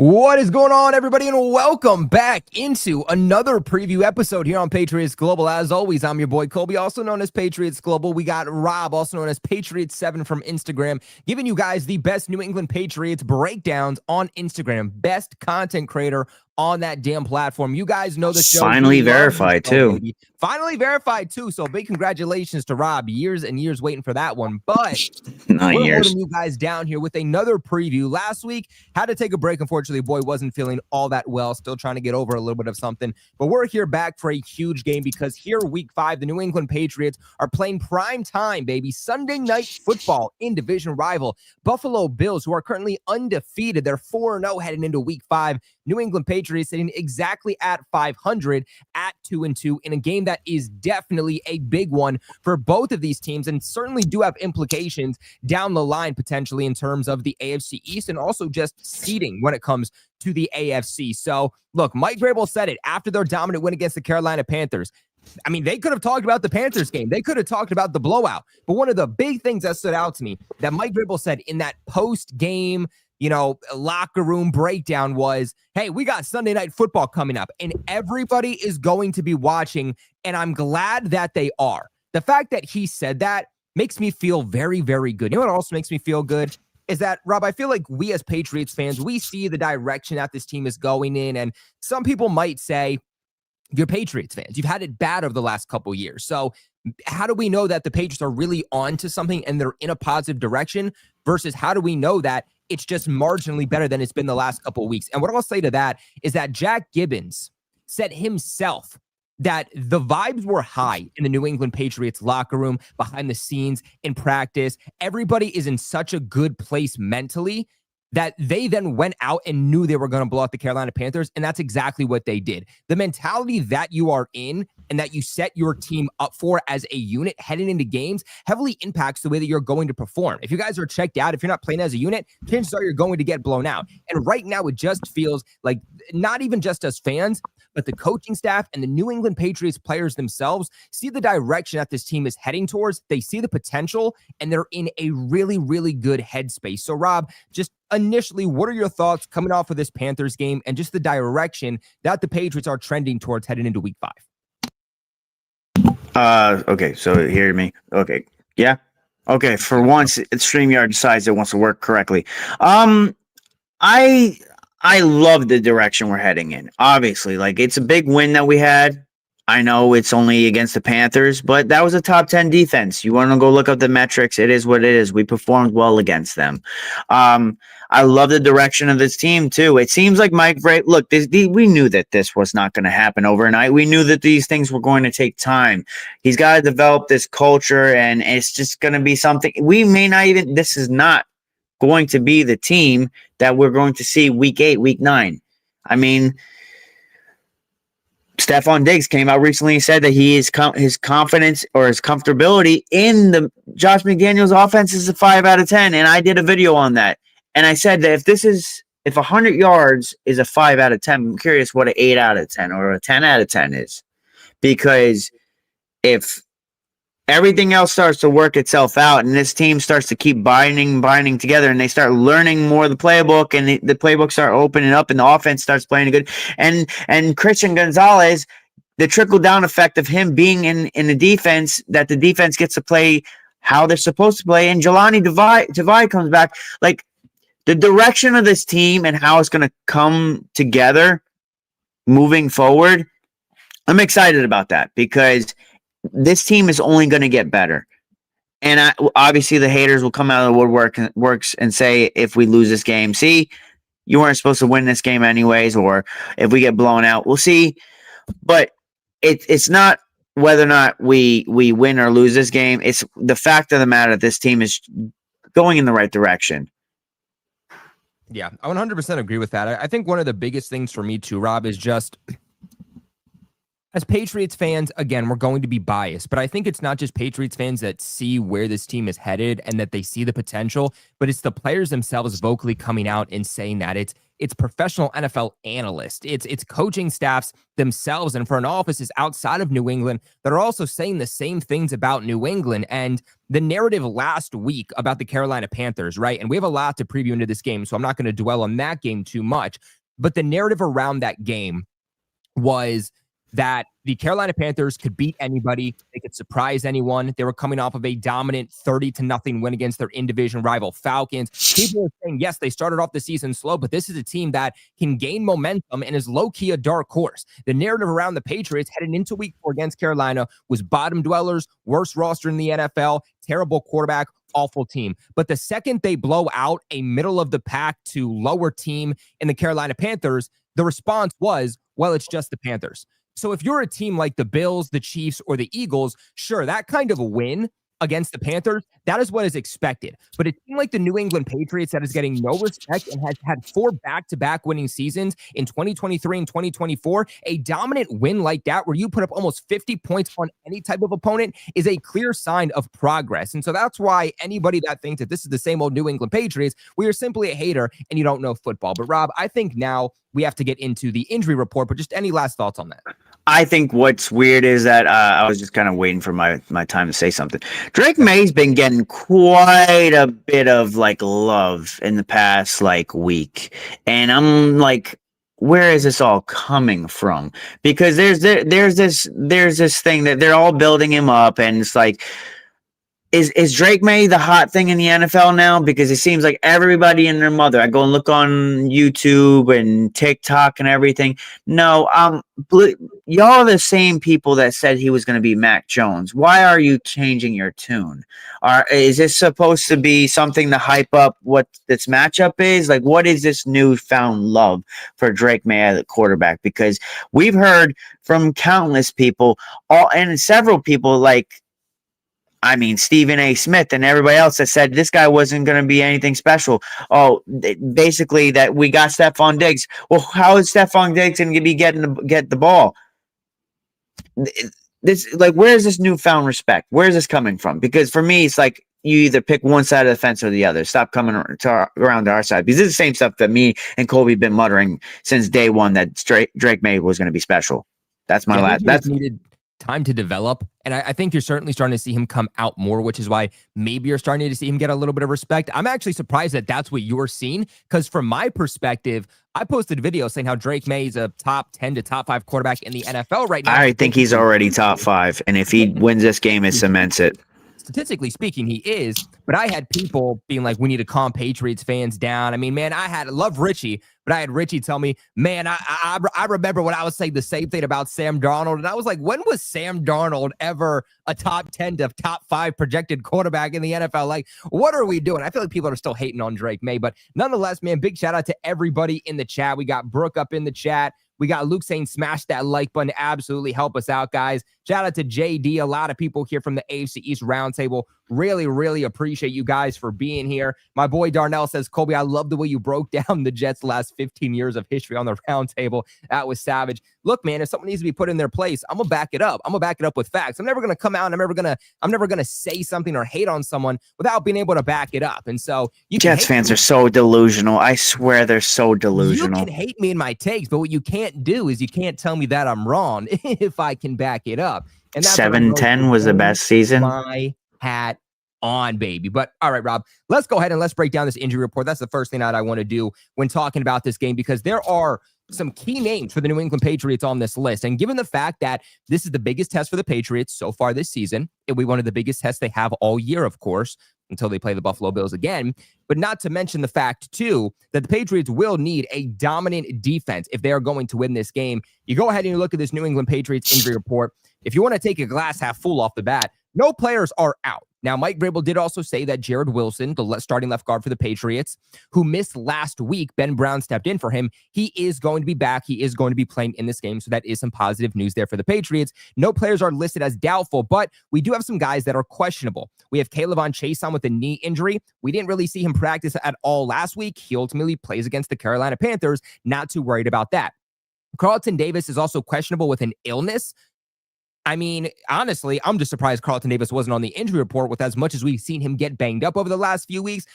What is going on, everybody, and welcome back into another preview episode here on Patriots Global. As always, I'm your boy Colby, also known as Patriots Global. We got Rob, also known as Patriots7 from Instagram, giving you guys the best New England Patriots breakdowns on Instagram. Best content creator on that damn platform. You guys know the show. Finally verified, too. Baby. Finally verified, too. So big congratulations to Rob. Years and years waiting for that one. But 9 we're years. holding you guys down here with another preview. Last week, had to take a break. Unfortunately, boy wasn't feeling all that well. Still trying to get over a little bit of something. But we're here back for a huge game because here, week 5, the New England Patriots are playing prime time, baby. Sunday night football in division rival Buffalo Bills, who are currently undefeated. They're 4-0 heading into week 5. New England Patriots sitting exactly at 500 at 2-2 in a game that is definitely a big one for both of these teams and certainly do have implications down the line potentially in terms of the AFC East and also just seeding when it comes to the AFC. So look, Mike Vrabel said it after their dominant win against the Carolina Panthers. I mean, they could have talked about the Panthers game. They could have talked about the blowout. But one of the big things that stood out to me that Mike Vrabel said in that post-game locker room breakdown was, hey, we got Sunday night football coming up and everybody is going to be watching. And I'm glad that they are. The fact that he said that makes me feel very, very good. You know what also makes me feel good is that, Rob, I feel like we as Patriots fans, we see the direction that this team is going in. And some people might say, you're Patriots fans. You've had it bad over the last couple years. So how do we know that the Patriots are really on to something and they're in a positive direction versus how do we know that it's just marginally better than it's been the last couple of weeks? And what I'll say to that is that Jack Gibbons said himself that the vibes were high in the New England Patriots locker room, behind the scenes, in practice. Everybody is in such a good place mentally that they then went out and knew they were going to blow out the Carolina Panthers, and that's exactly what they did. The mentality that you are in and that you set your team up for as a unit heading into games heavily impacts the way that you're going to perform. If you guys are checked out, if you're not playing as a unit, chances are you're going to get blown out. And right now, it just feels like not even just us fans, but the coaching staff and the New England Patriots players themselves see the direction that this team is heading towards. They see the potential, and they're in a really, really good headspace. So, Rob, just initially, what are your thoughts coming off of this Panthers game and just the direction that the Patriots are trending towards heading into week 5? Okay, so hear me. Okay. Yeah. Okay. For once, StreamYard decides it wants to work correctly. I love the direction we're heading in. Obviously, like, it's a big win that we had. I know it's only against the Panthers, but that was a top 10 defense. You want to go look up the metrics. It is what it is. We performed well against them. I love the direction of this team, too. It seems like Mike Vrabel, look, we knew that this was not going to happen overnight. We knew that these things were going to take time. He's got to develop this culture, and it's just going to be something. We may not even, this is not going to be the team that we're going to see week 8, week 9. I mean, Stefon Diggs came out recently and said that his confidence or his comfortability in the Josh McDaniels offense is a 5 out of 10. And I did a video on that. And I said that if 100 yards is a 5 out of 10, I'm curious what an 8 out of 10 or a 10 out of 10 is. Because if everything else starts to work itself out and this team starts to keep binding together and they start learning more of the playbook and the playbook start opening up and the offense starts playing good. And Christian Gonzalez, the trickle-down effect of him being in the defense, that the defense gets to play how they're supposed to play, and Jelani Tavai comes back. Like, the direction of this team and how it's going to come together moving forward, I'm excited about that because this team is only going to get better. And obviously the haters will come out of the woodworks and say, if we lose this game, see, you weren't supposed to win this game anyways, or if we get blown out, we'll see. But it's not whether or not we win or lose this game. It's the fact of the matter, this team is going in the right direction. Yeah, I 100% agree with that. I think one of the biggest things for me too, Rob, is just As Patriots fans, again, we're going to be biased, but I think it's not just Patriots fans that see where this team is headed and that they see the potential, but it's the players themselves vocally coming out and saying that it's professional NFL analysts, it's coaching staffs themselves and front offices outside of New England that are also saying the same things about New England. And the narrative last week about the Carolina Panthers, right? And we have a lot to preview into this game, so I'm not going to dwell on that game too much, but the narrative around that game was that the Carolina Panthers could beat anybody. They could surprise anyone. They were coming off of a dominant 30-0 win against their in-division rival Falcons. People are saying, yes, they started off the season slow, but this is a team that can gain momentum and is low-key a dark horse. The narrative around the Patriots heading into week 4 against Carolina was bottom dwellers, worst roster in the NFL, terrible quarterback, awful team. But the second they blow out a middle-of-the-pack to lower team in the Carolina Panthers, the response was, well, it's just the Panthers. So if you're a team like the Bills, the Chiefs, or the Eagles, sure, that kind of a win against the Panthers, that is what is expected. But a team like the New England Patriots that is getting no respect and has had 4 back-to-back winning seasons in 2023 and 2024, a dominant win like that where you put up almost 50 points on any type of opponent is a clear sign of progress. And so that's why anybody that thinks that this is the same old New England Patriots, we are simply a hater and you don't know football. But Rob, I think now we have to get into the injury report, but just any last thoughts on that? I think what's weird is that I was just kind of waiting for my time to say something. Drake Maye's been getting quite a bit of like love in the past like week, and I'm like, where is this all coming from? Because there's this thing that they're all building him up, and it's like, Is Drake Maye the hot thing in the NFL now? Because it seems like everybody and their mother. I go and look on YouTube and TikTok and everything. No, y'all are the same people that said he was going to be Mac Jones. Why are you changing your tune? Is this supposed to be something to hype up what this matchup is? Like, what is this newfound love for Drake Maye at the quarterback? Because we've heard from countless people, and several people like, Stephen A. Smith and everybody else that said this guy wasn't going to be anything special. Oh, basically that we got Stefon Diggs. Well, how is Stefon Diggs going to be get the ball? This, like, where is this newfound respect? Where is this coming from? Because for me, it's like you either pick one side of the fence or the other. Stop coming around to our side. Because this is the same stuff that me and Colby have been muttering since day one, that Drake Maye was going to be special. That's my last. That's needed time to develop. And I think you're certainly starting to see him come out more, which is why maybe you're starting to see him get a little bit of respect. I'm actually surprised that that's what you're seeing, because from my perspective, I posted a video saying how Drake Maye is a top 10 to top 5 quarterback in the NFL right now. I think he's already top 5. And if he wins this game, it cements it. Statistically speaking, he is, but I had people being like, we need to calm Patriots fans down. I mean, man, I love Richie, but I had Richie tell me, man, I remember when I was saying the same thing about Sam Darnold. And I was like, when was Sam Darnold ever a top 10 to top 5 projected quarterback in the NFL? Like, what are we doing? I feel like people are still hating on Drake Maye, but nonetheless, man, big shout out to everybody in the chat. We got Brooke up in the chat. We got Luke saying smash that like button. Absolutely help us out, guys. Shout out to JD. A lot of people here from the AFC East Roundtable. Really, really appreciate you guys for being here. My boy Darnell says, Colby, I love the way you broke down the Jets' last 15 years of history on the Roundtable. That was savage. Look, man, if something needs to be put in their place, I'm going to back it up. I'm going to back it up with facts. I'm never going to come out and I'm never going to say something or hate on someone without being able to back it up. And so Jets fans are so delusional. I swear they're so delusional. You can hate me in my takes, but what you can't do is you can't tell me that I'm wrong if I can back it up. And 7-10 was the best season. My hat on, baby. But all right, Rob, let's go ahead and let's break down this injury report. That's the first thing that I want to do when talking about this game, because there are some key names for the New England Patriots on this list. And given the fact that this is the biggest test for the Patriots so far this season, it'll be one of the biggest tests they have all year, of course, until they play the Buffalo Bills again. But not to mention the fact, too, that the Patriots will need a dominant defense if they are going to win this game. You go ahead and you look at this New England Patriots injury report. If you want to take a glass half full off the bat, no players are out. Now, Mike Vrabel did also say that Jared Wilson, the starting left guard for the Patriots, who missed last week, Ben Brown stepped in for him. He is going to be back. He is going to be playing in this game. So that is some positive news there for the Patriots. No players are listed as doubtful, but we do have some guys that are questionable. We have Kayvon Chason with a knee injury. We didn't really see him practice at all last week. He ultimately plays against the Carolina Panthers. Not too worried about that. Carlton Davis is also questionable with an illness. I mean, honestly, I'm just surprised Carlton Davis wasn't on the injury report with as much as we've seen him get banged up over the last few weeks.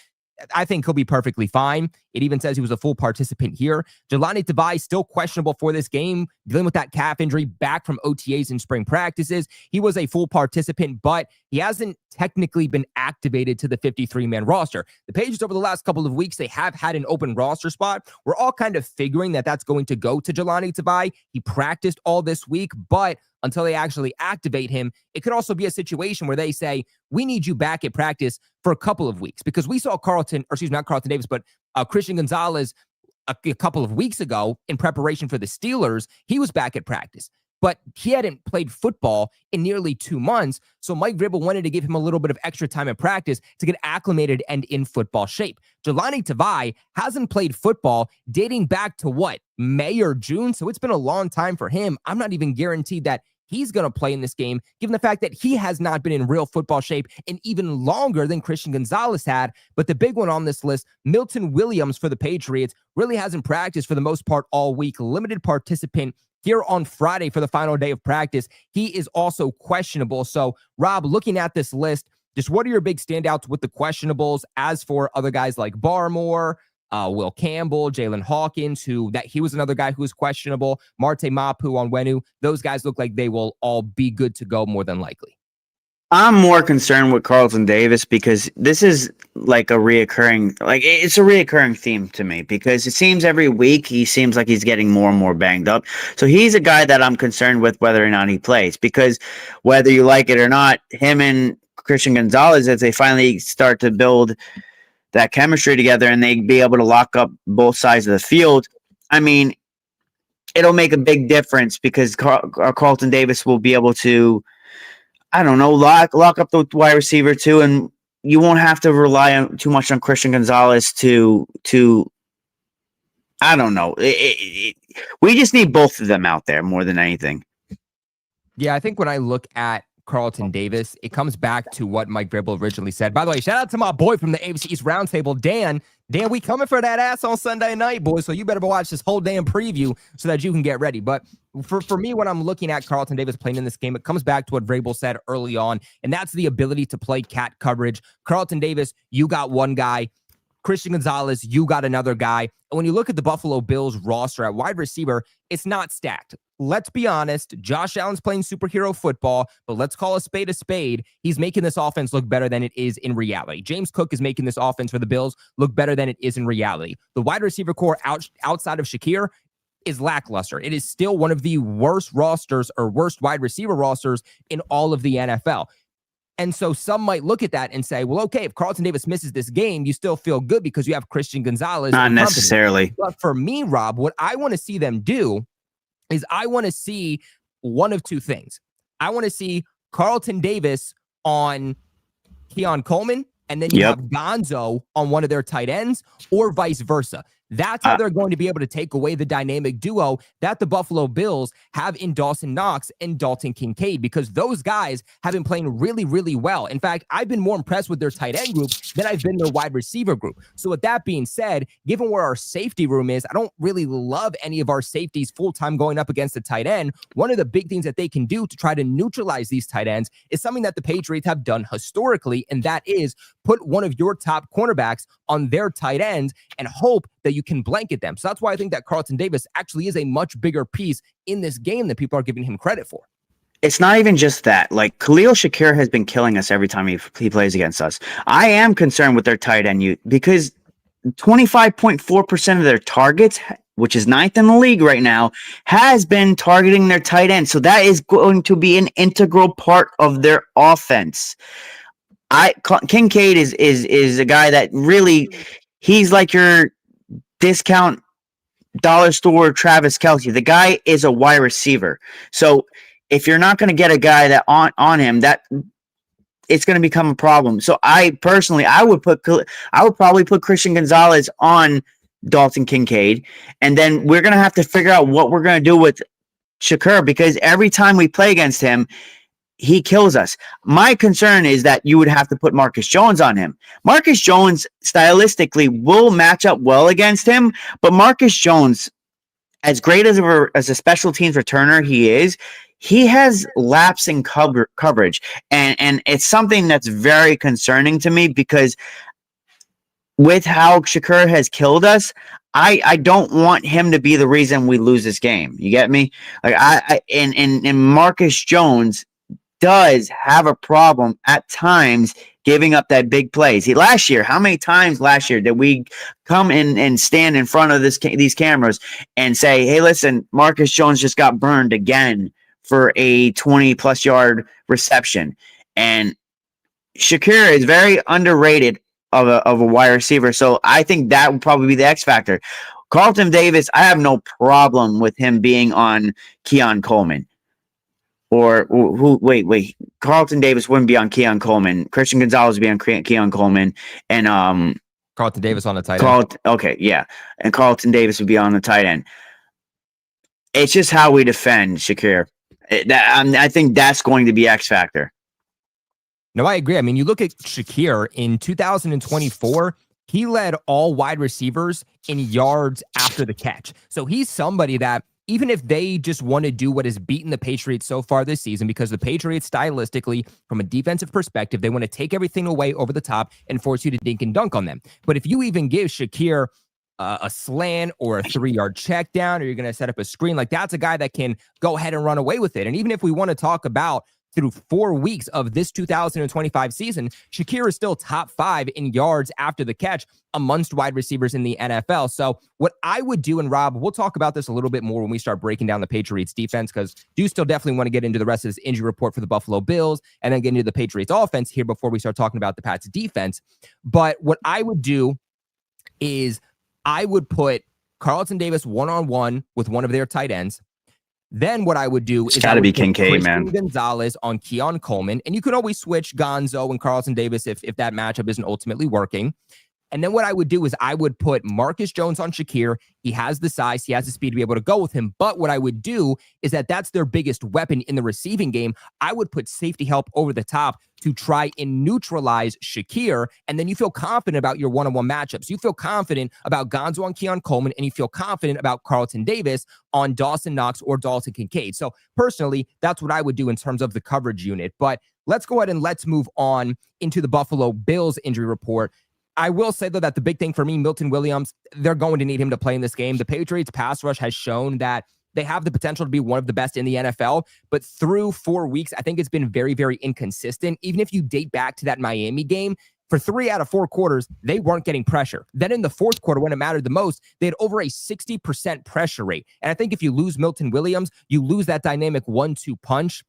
I think he'll be perfectly fine. It even says he was a full participant here. Jelani Tavai still questionable for this game, dealing with that calf injury back from OTAs and spring practices. He was a full participant, but he hasn't technically been activated to the 53-man roster. The Patriots over the last couple of weeks, they have had an open roster spot. We're all kind of figuring that that's going to go to Jelani Tavai. He practiced all this week, but until they actually activate him, it could also be a situation where they say, we need you back at practice for a couple of weeks, because we saw not Carlton Davis, but Christian Gonzalez a couple of weeks ago in preparation for the Steelers. He was back at practice, but he hadn't played football in nearly 2 months. So Mike Vrabel wanted to give him a little bit of extra time in practice to get acclimated and in football shape. Jelani Tavai hasn't played football dating back to May or June. So it's been a long time for him. I'm not even guaranteed that he's going to play in this game, given the fact that he has not been in real football shape in even longer than Christian Gonzalez had. But the big one on this list, Milton Williams for the Patriots, really hasn't practiced for the most part all week. Limited participant here on Friday for the final day of practice. He is also questionable. So, Rob, looking at this list, just what are your big standouts with the questionables? As for other guys like Barmore, Will Campbell, Jalen Hawkins, he was another guy who was questionable, Marte Mapu on Wenu, those guys look like they will all be good to go more than likely. I'm more concerned with Carlton Davis because this is it's a reoccurring theme to me, because it seems every week he seems like he's getting more and more banged up. So he's a guy that I'm concerned with whether or not he plays, because whether you like it or not, him and Christian Gonzalez, as they finally start to build that chemistry together and they be able to lock up both sides of the field, I mean, it'll make a big difference, because Carlton Davis will be able to, I don't know, lock up the wide receiver too, and you won't have to rely too much on Christian Gonzalez to I don't know. We just need both of them out there more than anything. Yeah, I think when I look at Carlton Davis, it comes back to what Mike Vrabel originally said. By the way, shout out to my boy from the AFC East Roundtable, Dan. Dan, we coming for that ass on Sunday night, boys, so you better watch this whole damn preview so that you can get ready. But for me, when I'm looking at Carlton Davis playing in this game, it comes back to what Vrabel said early on, and that's the ability to play cat coverage. Carlton Davis, you got one guy. Christian Gonzalez, you got another guy. And when you look at the Buffalo Bills roster at wide receiver, it's not stacked. Let's be honest, Josh Allen's playing superhero football, but let's call a spade a spade. He's making this offense look better than it is in reality. James Cook is making this offense for the Bills look better than it is in reality. The wide receiver core outside of Shakir is lackluster. It is still one of the worst rosters or worst wide receiver rosters in all of the NFL. And so some might look at that and say, well, okay, if Carlton Davis misses this game, you still feel good because you have Christian Gonzalez. Not necessarily. But for me, Rob, what I want to see them do is I want to see one of two things. I want to see Carlton Davis on Keon Coleman, and then you have Gonzo on one of their tight ends, or vice versa. That's how they're going to be able to take away the dynamic duo that the Buffalo Bills have in Dawson Knox and Dalton Kincaid, because those guys have been playing really, really well. In fact, I've been more impressed with their tight end group than I've been their wide receiver group. So with that being said, given where our safety room is, I don't really love any of our safeties full-time going up against the tight end. One of the big things that they can do to try to neutralize these tight ends is something that the Patriots have done historically, and that is put one of your top cornerbacks on their tight end and hope that you can blanket them. So that's why I think that Carlton Davis actually is a much bigger piece in this game than people are giving him credit for. It's not even just that. Like, Khalil Shakir has been killing us every time he plays against us. I am concerned with their tight end because 25.4% of their targets, which is 9th in the league right now, has been targeting their tight end. So that is going to be an integral part of their offense. Kincaid is a guy that really, he's like your discount dollar store Travis Kelce. The guy is a wide receiver. So if you're not going to get a guy that on him, that it's going to become a problem. So I would probably put Christian Gonzalez on Dalton Kincaid, and then we're going to have to figure out what we're going to do with Shakir, because every time we play against him, he kills us. My concern is that you would have to put Marcus Jones on him. Marcus Jones stylistically will match up well against him, but Marcus Jones, as great as a special teams returner he is, he has lapsing coverage, and it's something that's very concerning to me because with how Shakur has killed us, I don't want him to be the reason we lose this game. You get me? Like and Marcus Jones does have a problem at times giving up that big plays. Last year, how many times last year did we come in and stand in front of these cameras and say, "Hey, listen, Marcus Jones just got burned again for a 20+ yard reception." And Shakira is very underrated of a wide receiver, so I think that would probably be the X factor. Carlton Davis, I have no problem with him being on Keon Coleman. Or who? Wait. Carlton Davis wouldn't be on Keon Coleman. Christian Gonzalez would be on Keon Coleman, and Carlton Davis on the tight end. Okay, yeah, and Carlton Davis would be on the tight end. It's just how we defend Shakir. I think that's going to be X factor. No, I agree. I mean, you look at Shakir in 2024. He led all wide receivers in yards after the catch. So he's somebody that, even if they just want to do what has beaten the Patriots so far this season, because the Patriots stylistically, from a defensive perspective, they want to take everything away over the top and force you to dink and dunk on them. But if you even give Shakir a slant or a 3-yard check down, or you're going to set up a screen, like that's a guy that can go ahead and run away with it. And even if we want to talk about through 4 weeks of this 2025 season, Shakir is still top 5 in yards after the catch amongst wide receivers in the NFL. So what I would do, and Rob, we'll talk about this a little bit more when we start breaking down the Patriots defense, because do still definitely want to get into the rest of this injury report for the Buffalo Bills and then get into the Patriots offense here before we start talking about the Pats defense. But what I would do is I would put Carlton Davis one-on-one with one of their tight ends. Then what I would do is got to be Kincaid, Christian man. Gonzalez on Keon Coleman, and you can always switch Gonzo and Carlton Davis if that matchup isn't ultimately working. And then what I would do is I would put Marcus Jones on Shakir. He has the size, he has the speed to be able to go with him. But what I would do is that's their biggest weapon in the receiving game. I would put safety help over the top to try and neutralize Shakir. And then you feel confident about your one-on-one matchups. You feel confident about Gonzo on Keon Coleman, and you feel confident about Carlton Davis on Dawson Knox or Dalton Kincaid. So personally, that's what I would do in terms of the coverage unit. But let's go ahead and let's move on into the Buffalo Bills injury report. I will say, though, that the big thing for me, Milton Williams, they're going to need him to play in this game. The Patriots pass rush has shown that they have the potential to be one of the best in the NFL, but through 4 weeks, I think it's been very, very inconsistent. Even if you date back to that Miami game, for 3 out of 4 quarters, they weren't getting pressure. Then in the fourth quarter, when it mattered the most, they had over a 60% pressure rate. And I think if you lose Milton Williams, you lose that dynamic 1-2 punch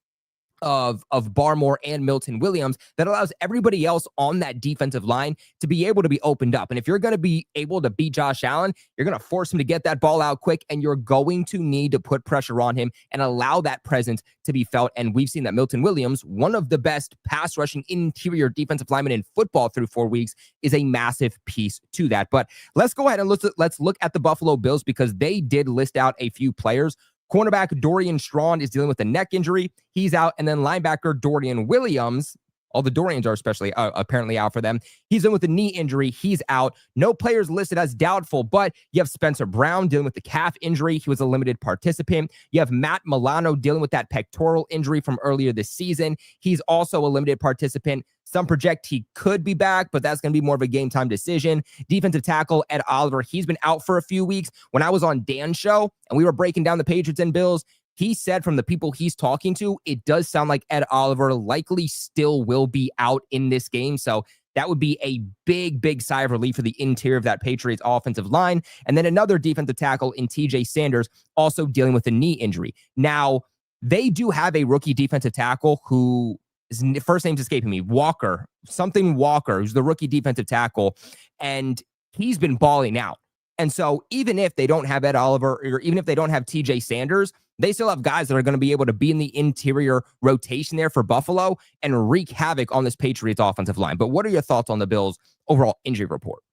of Barmore and Milton Williams that allows everybody else on that defensive line to be able to be opened up. And if you're going to be able to beat Josh Allen, you're going to force him to get that ball out quick, and you're going to need to put pressure on him and allow that presence to be felt. And we've seen that Milton Williams, one of the best pass rushing interior defensive linemen in football through 4 weeks, is a massive piece to that. But let's go ahead and let's look at the Buffalo Bills, because they did list out a few players. Cornerback Dorian Strawn is dealing with a neck injury. He's out. And then linebacker Dorian Williams, all the Dorians are especially apparently out for them. He's in with a knee injury. He's out. No players listed as doubtful, but you have Spencer Brown dealing with the calf injury. He was a limited participant. You have Matt Milano dealing with that pectoral injury from earlier this season. He's also a limited participant. Some project he could be back, but that's going to be more of a game time decision. Defensive tackle Ed Oliver, he's been out for a few weeks. When I was on Dan's show and we were breaking down the Patriots and Bills, he said from the people he's talking to, it does sound like Ed Oliver likely still will be out in this game. So that would be a big, big sigh of relief for the interior of that Patriots offensive line. And then another defensive tackle in TJ Sanders, also dealing with a knee injury. Now, they do have a rookie defensive tackle who his first name's escaping me, Walker, who's the rookie defensive tackle, and he's been balling out. And so even if they don't have Ed Oliver, or even if they don't have TJ Sanders, they still have guys that are going to be able to be in the interior rotation there for Buffalo and wreak havoc on this Patriots offensive line. But what are your thoughts on the Bills' overall injury report?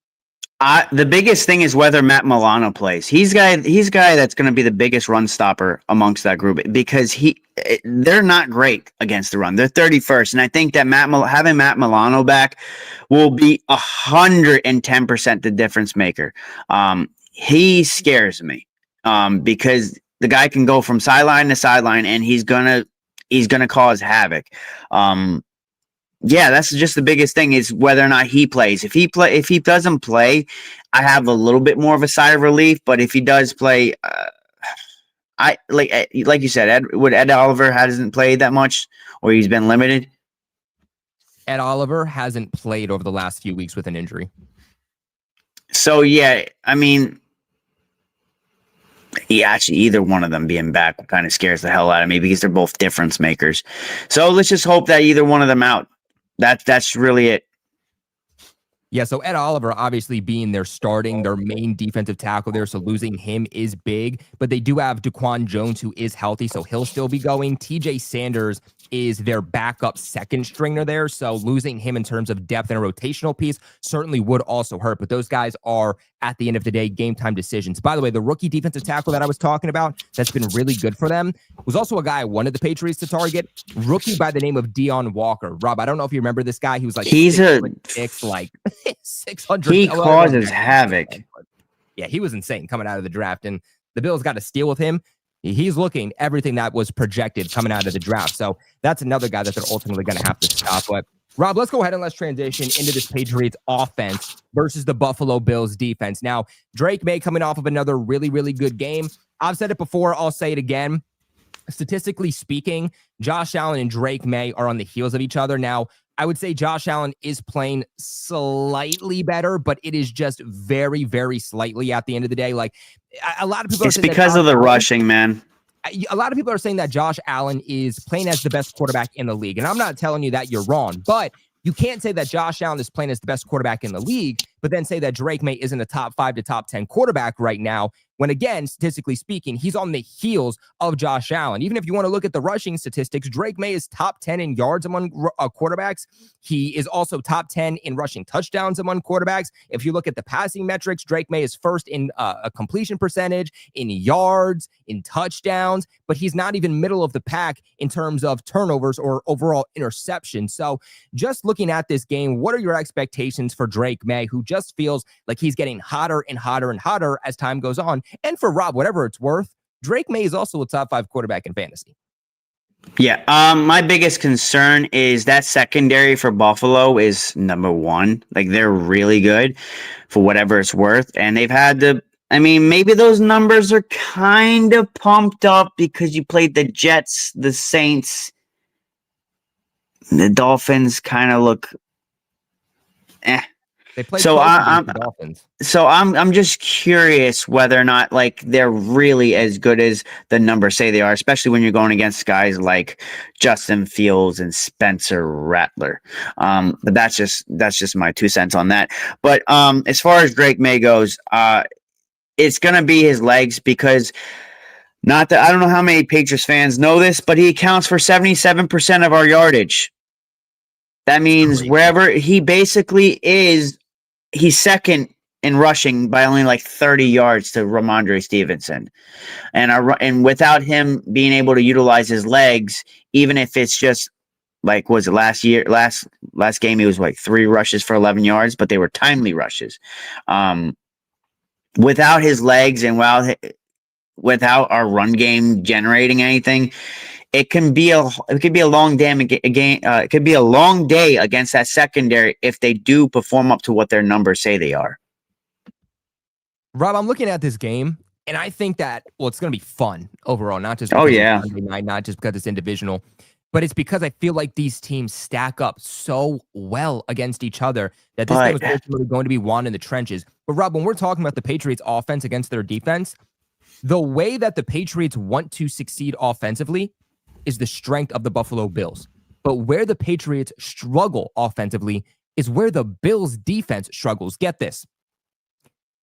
The biggest thing is whether Matt Milano plays. He's guy that's going to be the biggest run stopper amongst that group, because they're not great against the run. They're 31st, and I think that having Matt Milano back will be 110% the difference maker. He scares me because The guy can go from sideline to sideline, and he's gonna cause havoc. Yeah, that's just the biggest thing is whether or not he plays. If he doesn't play, I have a little bit more of a sigh of relief. But if he does play, I like you said, Ed Oliver hasn't played that much, or he's been limited. Ed Oliver hasn't played over the last few weeks with an injury. So yeah, I mean, actually, either one of them being back kind of scares the hell out of me because they're both difference makers. So let's just hope that either one of them out. That's really it. Yeah, so Ed Oliver obviously being their main defensive tackle there, so losing him is big. But they do have Daquan Jones, who is healthy, so he'll still be going. TJ Sanders is their backup second stringer there, so losing him in terms of depth and a rotational piece certainly would also hurt. But those guys are, at the end of the day, game time decisions. By the way, the rookie defensive tackle that I was talking about that's been really good for them was also a guy I wanted the Patriots to target, rookie by the name of Deion Walker. Rob, I don't know if you remember this guy. He was like like 600. He causes havoc. Yeah, he was insane coming out of the draft, and the Bills got to steal with him. He's looking everything that was projected coming out of the draft. So that's another guy that they're ultimately going to have to stop. But Rob, let's go ahead and let's transition into this Patriots offense versus the Buffalo Bills defense. Now, Drake Maye coming off of another really, really good game. I've said it before. I'll say it again. Statistically speaking, Josh Allen and Drake Maye are on the heels of each other. Now, I would say Josh Allen is playing slightly better, but it is just very, very slightly at the end of the day. Like a lot of people it's because of the rushing, man. A lot of people are saying that Josh Allen is playing as the best quarterback in the league. And I'm not telling you that you're wrong, but you can't say that Josh Allen is playing as the best quarterback in the league, but then say that Drake Maye isn't a top 5 to top 10 quarterback right now, when again, statistically speaking, he's on the heels of Josh Allen. Even if you want to look at the rushing statistics, Drake Maye is top 10 in yards among quarterbacks. He is also top 10 in rushing touchdowns among quarterbacks. If you look at the passing metrics, Drake Maye is first in a completion percentage, in yards, in touchdowns, but he's not even middle of the pack in terms of turnovers or overall interceptions. So just looking at this game, what are your expectations for Drake Maye, who just feels like he's getting hotter and hotter and hotter as time goes on? And for Rob, whatever it's worth, Drake Maye is also a top 5 quarterback in fantasy. Yeah. My biggest concern is that secondary for Buffalo is number one. Like, they're really good for whatever it's worth. And they've had maybe those numbers are kind of pumped up because you played the Jets, the Saints, the Dolphins kind of look They played the Dolphins. So I'm just curious whether or not like they're really as good as the numbers say they are, especially when you're going against guys like Justin Fields and Spencer Rattler. But that's just my 2 cents on that. But as far as Drake Maye goes, it's gonna be his legs because I don't know how many Patriots fans know this, but he accounts for 77% of our yardage. That means wherever he basically is, he's second in rushing by only like 30 yards to Ramondre Stevenson. And without him being able to utilize his legs, even if it's just like, was it last game, he was like 3 rushes for 11 yards, but they were timely rushes. Without his legs and without our run game generating anything, it could be a long day against that secondary if they do perform up to what their numbers say they are. Rob, I'm looking at this game, and I think that it's going to be fun overall, not just Monday night, not just because it's individual, but it's because I feel like these teams stack up so well against each other that this game is ultimately going to be won in the trenches. But Rob, when we're talking about the Patriots offense against their defense, the way that the Patriots want to succeed offensively is the strength of the Buffalo Bills. But where the Patriots struggle offensively is where the Bills defense struggles. Get this.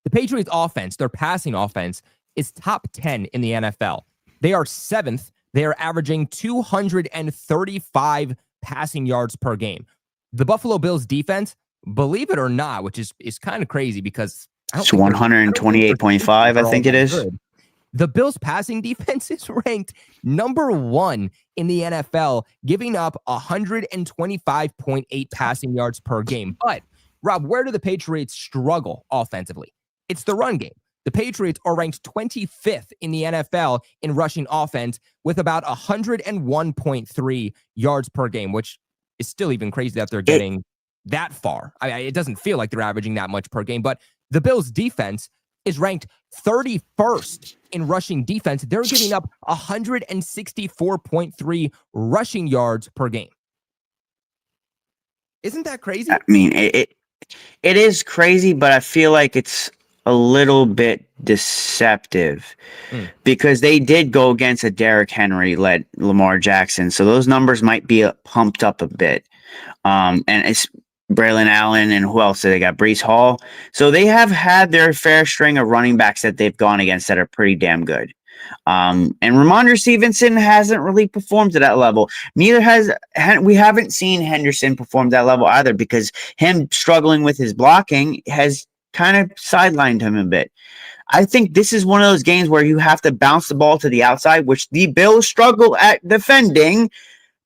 The Patriots offense, their passing offense, is top 10 in the NFL. They are 7th. They are averaging 235 passing yards per game. The Buffalo Bills defense, believe it or not, which is kind of crazy because it's 128.5, I think it is. Good. The Bills passing defense is ranked number 1 in the NFL, giving up 125.8 passing yards per game. But Rob, where do the Patriots struggle offensively? It's the run game. The Patriots are ranked 25th in the NFL in rushing offense with about 101.3 yards per game, which is still even crazy that they're getting that far. I mean, it doesn't feel like they're averaging that much per game, but the Bills' defense is ranked 31st in rushing defense. They're giving up 164.3 rushing yards per game. Isn't that crazy? I mean, it is crazy, but I feel like it's a little bit deceptive because they did go against a Derrick Henry-led Lamar Jackson, so those numbers might be pumped up a bit. And it's Braylon Allen, and who else? They got Breece Hall. So they have had their fair string of running backs that they've gone against that are pretty damn good. And Ramondre Stevenson hasn't really performed to that level. We haven't seen Henderson perform to that level either, because him struggling with his blocking has kind of sidelined him a bit. I think this is one of those games where you have to bounce the ball to the outside, which the Bills struggle at defending.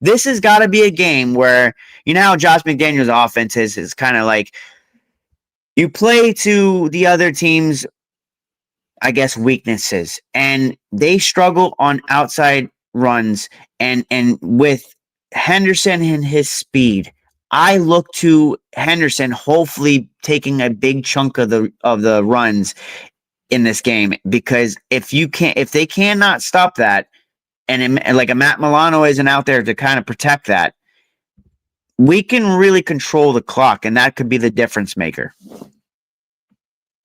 This has got to be a game where, you know how Josh McDaniels' offense is kind of like you play to the other team's, I guess, weaknesses, and they struggle on outside runs, and with Henderson and his speed, I look to Henderson hopefully taking a big chunk of the runs in this game, because if they cannot stop that, and like a Matt Milano isn't out there to kind of protect that, we can really control the clock, and that could be the difference maker.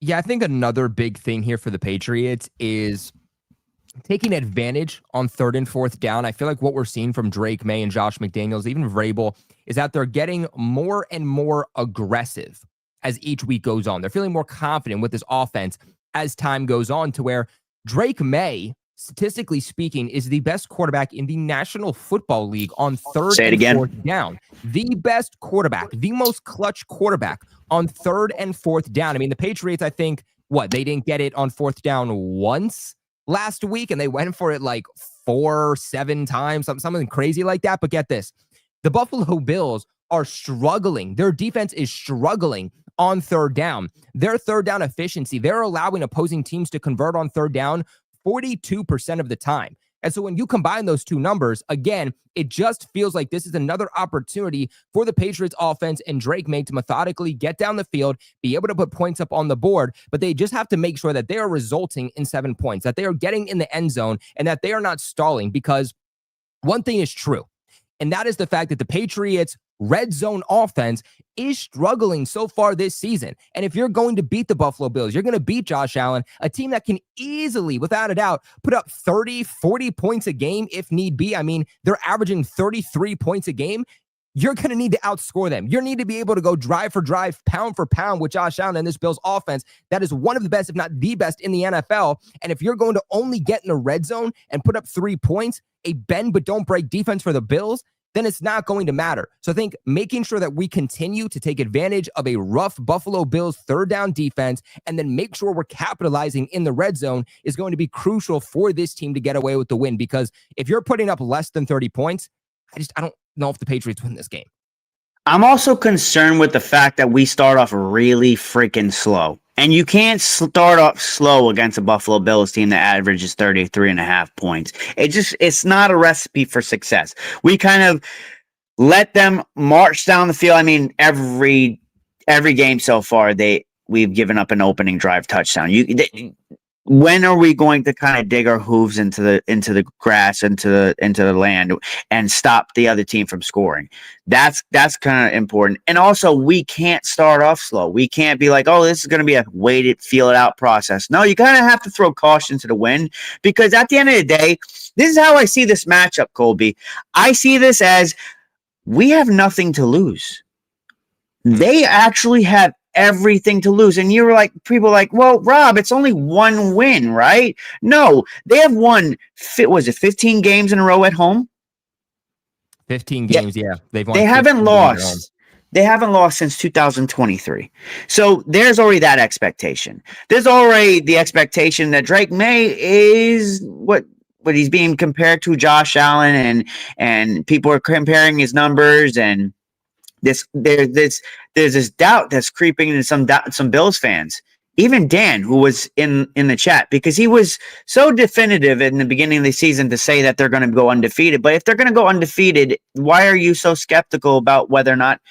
Yeah, I think another big thing here for the Patriots is taking advantage on 3rd and 4th down. I feel like what we're seeing from Drake Maye and Josh McDaniels, even Vrabel, is that they're getting more and more aggressive as each week goes on. They're feeling more confident with this offense as time goes on, to where Drake Maye, statistically speaking, is the best quarterback in the National Football League on 3rd and 4th down. The best quarterback, the most clutch quarterback on 3rd and 4th down. I mean, the Patriots, I think, they didn't get it on 4th down once last week, and they went for it like 4-7 times, something crazy like that. But get this, the Buffalo Bills are struggling. Their defense is struggling on 3rd down. Their 3rd down efficiency, they're allowing opposing teams to convert on 3rd down 42% of the time. And so when you combine those two numbers, again, it just feels like this is another opportunity for the Patriots offense and Drake Maye to methodically get down the field, be able to put points up on the board, but they just have to make sure that they are resulting in 7 points, that they are getting in the end zone, and that they are not stalling. Because one thing is true, and that is the fact that the Patriots' red zone offense is struggling so far this season. And if you're going to beat the Buffalo Bills, you're going to beat Josh Allen, a team that can easily, without a doubt, put up 30, 40 points a game if need be. I mean, they're averaging 33 points a game. You're going to need to outscore them. You need to be able to go drive for drive, pound for pound with Josh Allen and this Bills offense that is one of the best, if not the best, in the NFL. And if you're going to only get in the red zone and put up 3 points, a bend but don't break defense for the Bills, then it's not going to matter. So I think making sure that we continue to take advantage of a rough Buffalo Bills 3rd down defense, and then make sure we're capitalizing in the red zone, is going to be crucial for this team to get away with the win. Because if you're putting up less than 30 points, I don't know if the Patriots win this game. I'm also concerned with the fact that we start off really freaking slow. And you can't start off slow against a Buffalo Bills team that averages 33.5 points. It's not a recipe for success. We kind of let them march down the field. I mean, every game so far, we've given up an opening drive touchdown. When are we going to kind of dig our hooves into the grass, into the land, and stop the other team from scoring? That's kind of important. And also, we can't start off slow. We can't be like, oh, this is going to be a waited, feel it out process. No, you kind of have to throw caution to the wind, because at the end of the day, this is how I see this matchup, Colby. I see this as we have nothing to lose. They actually have everything to lose. And you were like, people were like, well, Rob, it's only 1 win, right? No, they have won, 15 games in a row at home? 15 games, yeah. They haven't lost. They haven't lost since 2023. So there's already that expectation. There's already the expectation that Drake Maye is what he's being compared to Josh Allen, and people are comparing his numbers, and there's this doubt that's creeping into some Bills fans. even Dan, who was in the chat, because he was so definitive in the beginning of the season to say that they're going to go undefeated. But if they're going to go undefeated, why are you so skeptical about whether or not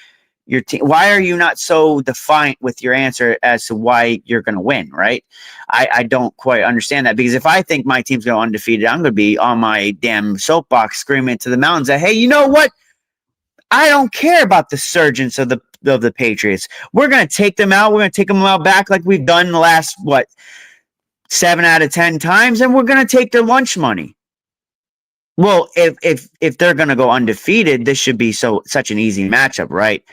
your team? Why are you not so defiant with your answer as to why you're going to win? Right? I don't quite understand that, because if I think my team's going undefeated, I'm going to be on my damn soapbox screaming to the mountains that, hey, you know what? I don't care about the surgeons of the Patriots. We're going to take them out. We're going to take them out back like we've done the last, 7 out of 10 times, and we're going to take their lunch money. Well, if they're going to go undefeated, this should be such an easy matchup, right?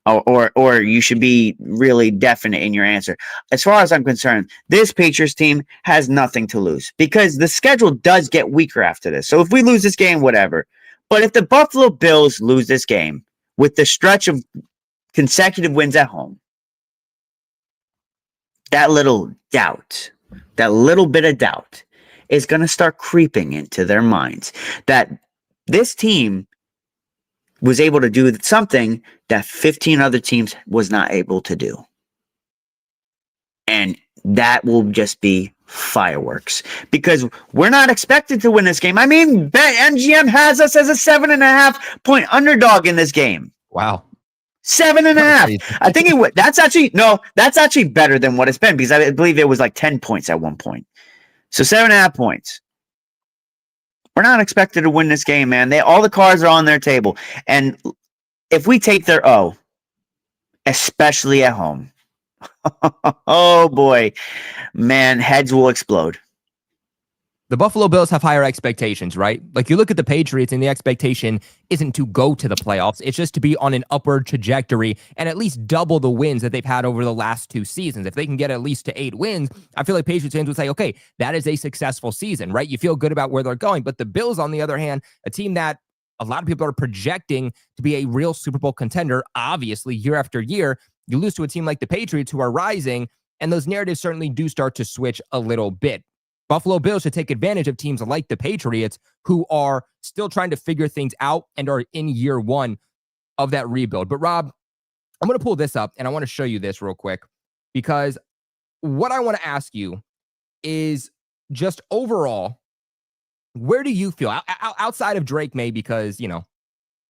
Or you should be really definite in your answer. As far as I'm concerned, this Patriots team has nothing to lose, because the schedule does get weaker after this. So if we lose this game, whatever. But if the Buffalo Bills lose this game with the stretch of consecutive wins at home, that little bit of doubt is going to start creeping into their minds that this team was able to do something that 15 other teams was not able to do. And that will just be fireworks, because we're not expected to win this game. I mean, MGM has us as a 7.5 point underdog in this game. Wow. 7.5. I think that's actually better than what it's been, because I believe it was like 10 points at one point. So 7.5 points. We're not expected to win this game, man. All the cards are on their table. And if we take their O, especially at home, oh boy, man, heads will explode. The Buffalo Bills have higher expectations, right? Like, you look at the Patriots and the expectation isn't to go to the playoffs. It's just to be on an upward trajectory and at least double the wins that they've had over the last 2 seasons. If they can get at least to 8 wins, I feel like Patriots fans would say, okay, that is a successful season, right? You feel good about where they're going. But the Bills, on the other hand, a team that a lot of people are projecting to be a real Super Bowl contender, obviously, year after year, you lose to a team like the Patriots, who are rising, and those narratives certainly do start to switch a little bit. Buffalo Bills should take advantage of teams like the Patriots, who are still trying to figure things out and are in year 1 of that rebuild. But Rob, I'm going to pull this up and I want to show you this real quick, because what I want to ask you is just overall, where do you feel outside of Drake Maye? Because,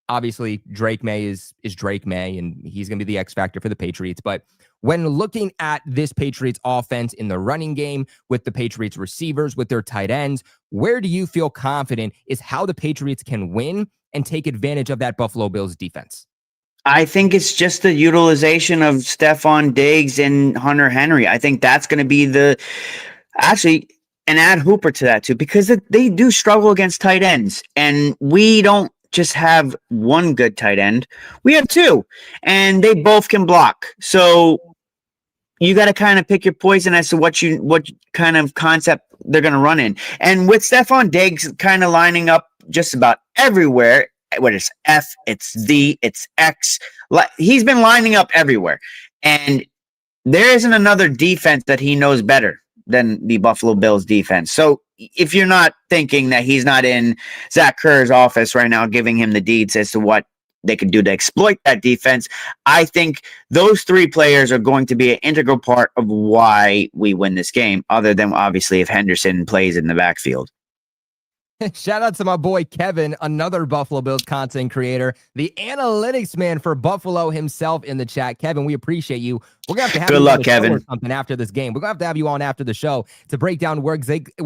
obviously Drake Maye is Drake Maye and he's going to be the X factor for the Patriots. But when looking at this Patriots offense in the running game, with the Patriots receivers, with their tight ends, where do you feel confident is how the Patriots can win and take advantage of that Buffalo Bills defense? I think it's just the utilization of Stefon Diggs and Hunter Henry. I think that's going to be and add Hooper to that too, because they do struggle against tight ends, and we don't just have one good tight end. We have 2, and they both can block. So you got to kind of pick your poison as to what kind of concept they're going to run in. And with Stefon Diggs kind of lining up just about everywhere, whether it's F, it's Z, it's X, he's been lining up everywhere. And there isn't another defense that he knows better than the Buffalo Bills defense. So if you're not thinking that he's not in Zach Kerr's office right now giving him the deeds as to what they could do to exploit that defense, I think those 3 players are going to be an integral part of why we win this game, other than obviously if Henderson plays in the backfield. Shout out to my boy Kevin, another Buffalo Bills content creator, the analytics man for Buffalo himself, in the chat. Kevin, we appreciate you. We're gonna have to have good luck, Kevin, or something after this game. We're gonna have to have you on after the show to break down where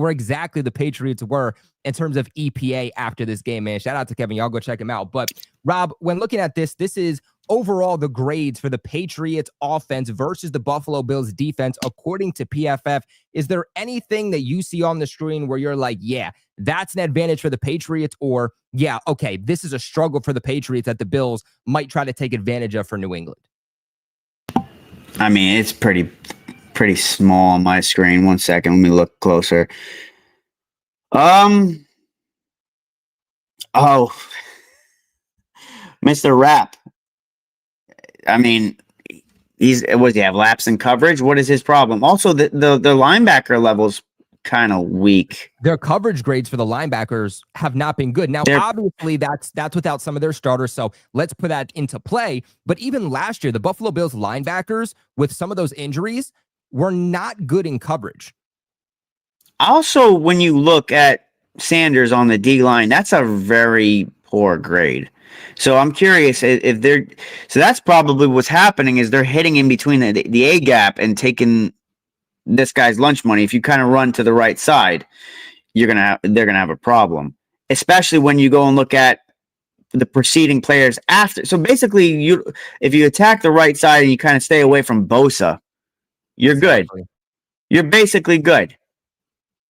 exactly the Patriots were in terms of EPA after this game, man. Shout out to Kevin. Y'all go check him out. But Rob, when looking at this is overall the grades for the Patriots offense versus the Buffalo Bills defense, according to PFF. Is there anything that you see on the screen where you're like, yeah, that's an advantage for the Patriots, or yeah, okay, this is a struggle for the Patriots that the Bills might try to take advantage of for New England? I mean, it's pretty small on my screen. One second, let me look closer. Oh, Mr. Rapp. I mean, what does he have? Lapse in coverage? What is his problem? Also, the linebacker level's kind of weak. Their coverage grades for the linebackers have not been good. Now, obviously, that's without some of their starters, so let's put that into play. But even last year, the Buffalo Bills linebackers, with some of those injuries, were not good in coverage. Also, when you look at Sanders on the D line, that's a very poor grade. So I'm curious if they're. So that's probably what's happening is they're hitting in between the A gap and taking this guy's lunch money. If you kind of run to the right side, they're gonna have a problem. Especially when you go and look at the preceding players after. So basically, if you attack the right side and you kind of stay away from Bosa, you're good. You're basically good.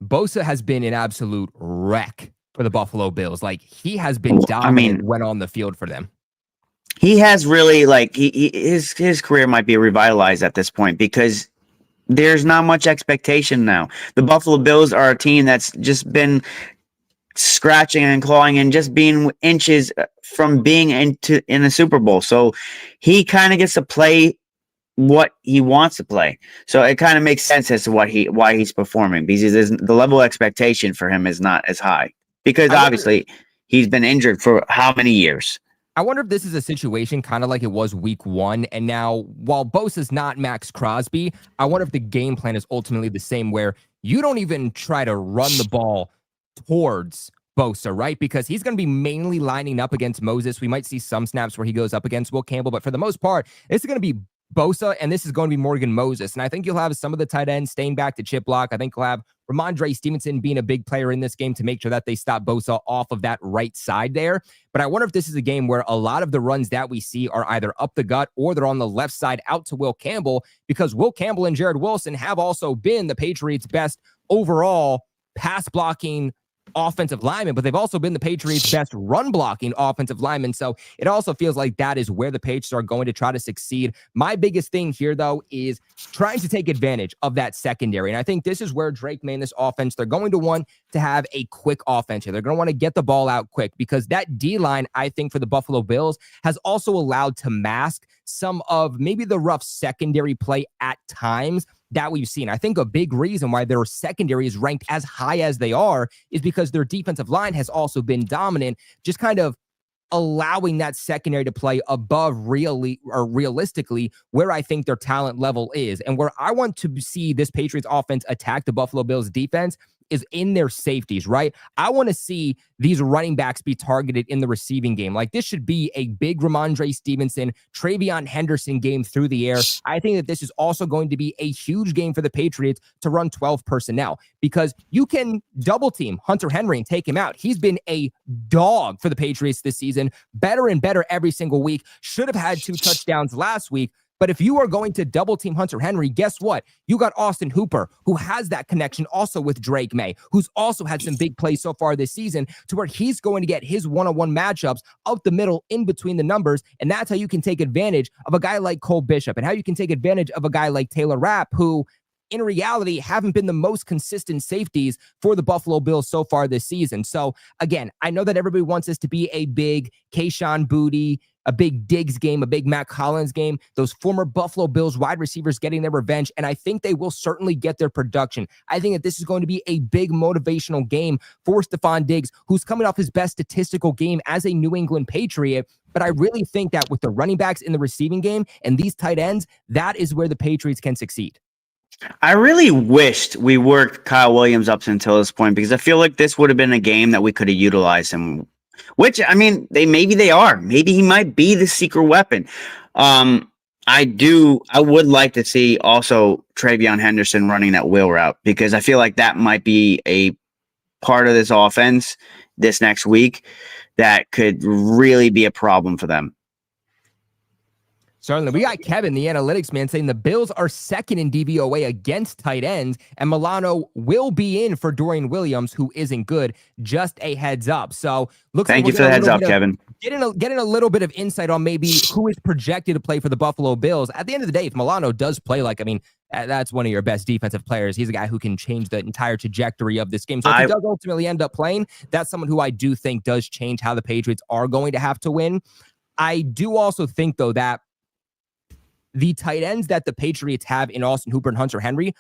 Bosa has been an absolute wreck for the Buffalo Bills. Like, he has been dominant when on the field for them. He has really, like, his career might be revitalized at this point because there's not much expectation now. The Buffalo Bills are a team that's just been scratching and clawing and just being inches from being in a Super Bowl. So he kind of gets to play what he wants to play. So it kind of makes sense as to why he's performing, because the level of expectation for him is not as high because obviously he's been injured for how many years? I wonder if this is a situation kind of like it was week 1. And now, while Bosa's not Max Crosby, I wonder if the game plan is ultimately the same, where you don't even try to run the ball towards Bosa, right? Because he's going to be mainly lining up against Moses. We might see some snaps where he goes up against Will Campbell, but for the most part, it's going to be Bosa, and this is going to be Morgan Moses. And I think you'll have some of the tight ends staying back to chip block. I think you'll have Ramondre Stevenson being a big player in this game to make sure that they stop Bosa off of that right side there. But I wonder if this is a game where a lot of the runs that we see are either up the gut or they're on the left side out to Will Campbell, because Will Campbell and Jared Wilson have also been the Patriots' best overall pass blocking offensive lineman, but they've also been the Patriots' best run blocking offensive lineman. So it also feels like that is where the Patriots are going to try to succeed. My biggest thing here, though, is trying to take advantage of that secondary. And I think this is where Drake Maye and this offense, they're going to want to have a quick offense here. They're going to want to get the ball out quick, because that D-line, I think, for the Buffalo Bills has also allowed to mask some of maybe the rough secondary play at times that we've seen. I think a big reason why their secondary is ranked as high as they are is because their defensive line has also been dominant, just kind of allowing that secondary to play above realistically where I think their talent level is. And where I want to see this Patriots offense attack the Buffalo Bills defense is in their safeties, right? I want to see these running backs be targeted in the receiving game. Like, this should be a big Ramondre Stevenson, Travion Henderson game through the air. I think that this is also going to be a huge game for the Patriots to run 12 personnel, because you can double team Hunter Henry and take him out. He's been a dog for the Patriots this season, better and better every single week. Should have had 2 touchdowns last week. But if you are going to double team Hunter Henry, guess what? You got Austin Hooper, who has that connection also with Drake Maye, who's also had some big plays so far this season, to where he's going to get his one-on-one matchups up the middle in between the numbers. And that's how you can take advantage of a guy like Cole Bishop, and how you can take advantage of a guy like Taylor Rapp, who in reality haven't been the most consistent safeties for the Buffalo Bills so far this season. So again, I know that everybody wants this to be a big Kayshon Boutte, a big Diggs game, a big Matt Collins game, those former Buffalo Bills wide receivers getting their revenge. And I think they will certainly get their production. I think that this is going to be a big motivational game for Stefon Diggs, who's coming off his best statistical game as a New England Patriot. But I really think that with the running backs in the receiving game and these tight ends, that is where the Patriots can succeed. I really wished we worked Kyle Williams up until this point, because I feel like this would have been a game that we could have utilized him. Which, I mean, maybe they are. Maybe he might be the secret weapon. I would like to see also Travion Henderson running that wheel route, because I feel like that might be a part of this offense this next week that could really be a problem for them. Certainly. We got Kevin, the analytics man, saying the Bills are second in DVOA against tight ends, and Milano will be in for Dorian Williams, who isn't good. Just a heads up. So thank you for the heads up, Kevin. Getting a little bit of insight on maybe who is projected to play for the Buffalo Bills. At the end of the day, if Milano does play, that's one of your best defensive players. He's a guy who can change the entire trajectory of this game. So if he does ultimately end up playing, that's someone who I do think does change how the Patriots are going to have to win. I do also think, though, that the tight ends that the Patriots have in Austin Hooper and Hunter Henry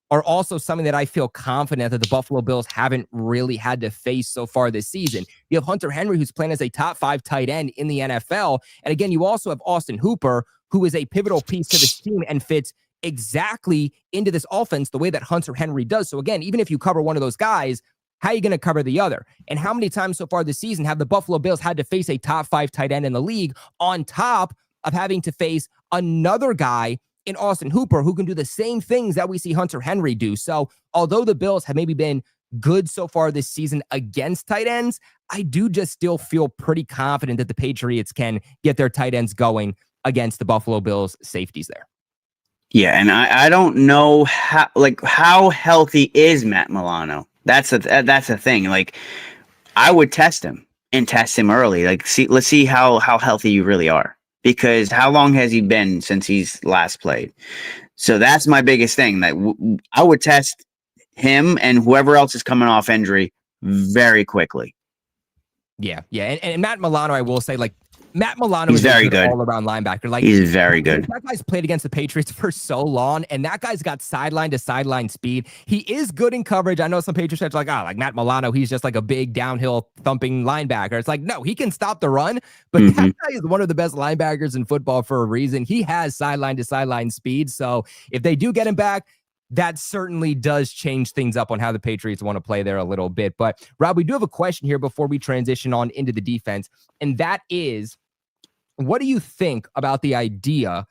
are also something that I feel confident that the Buffalo Bills haven't really had to face so far this season. You have Hunter Henry, who's playing as a top 5 tight end in the NFL. And again, you also have Austin Hooper, who is a pivotal piece to this team and fits exactly into this offense the way that Hunter Henry does. So again, even if you cover one of those guys, how are you going to cover the other? And how many times so far this season have the Buffalo Bills had to face a top 5 tight end in the league on top of having to face another guy in Austin Hooper who can do the same things that we see Hunter Henry do? So although the Bills have maybe been good so far this season against tight ends, I do just still feel pretty confident that the Patriots can get their tight ends going against the Buffalo Bills safeties there. Yeah, and I don't know how healthy is Matt Milano. That's the thing. Like, I would test him early. Like, let's see how healthy you really are. Because how long has he been since he's last played? So that's my biggest thing. That I would test him and whoever else is coming off injury very quickly. Yeah. And Matt Milano, I will say, like, Matt Milano is is very a good all-around linebacker. Like, he's very good. That guy's played against the Patriots for so long, and that guy's got sideline to sideline speed. He is good in coverage. I know some Patriots fans are like, like Matt Milano, he's just like a big downhill thumping linebacker. It's like, no, he can stop the run, but that guy is one of the best linebackers in football for a reason. He has sideline to sideline speed. So if they do get him back, that certainly does change things up on how the Patriots want to play there a little bit. But Rob, we do have a question here before we transition on into the defense, and that is, what do you think about the idea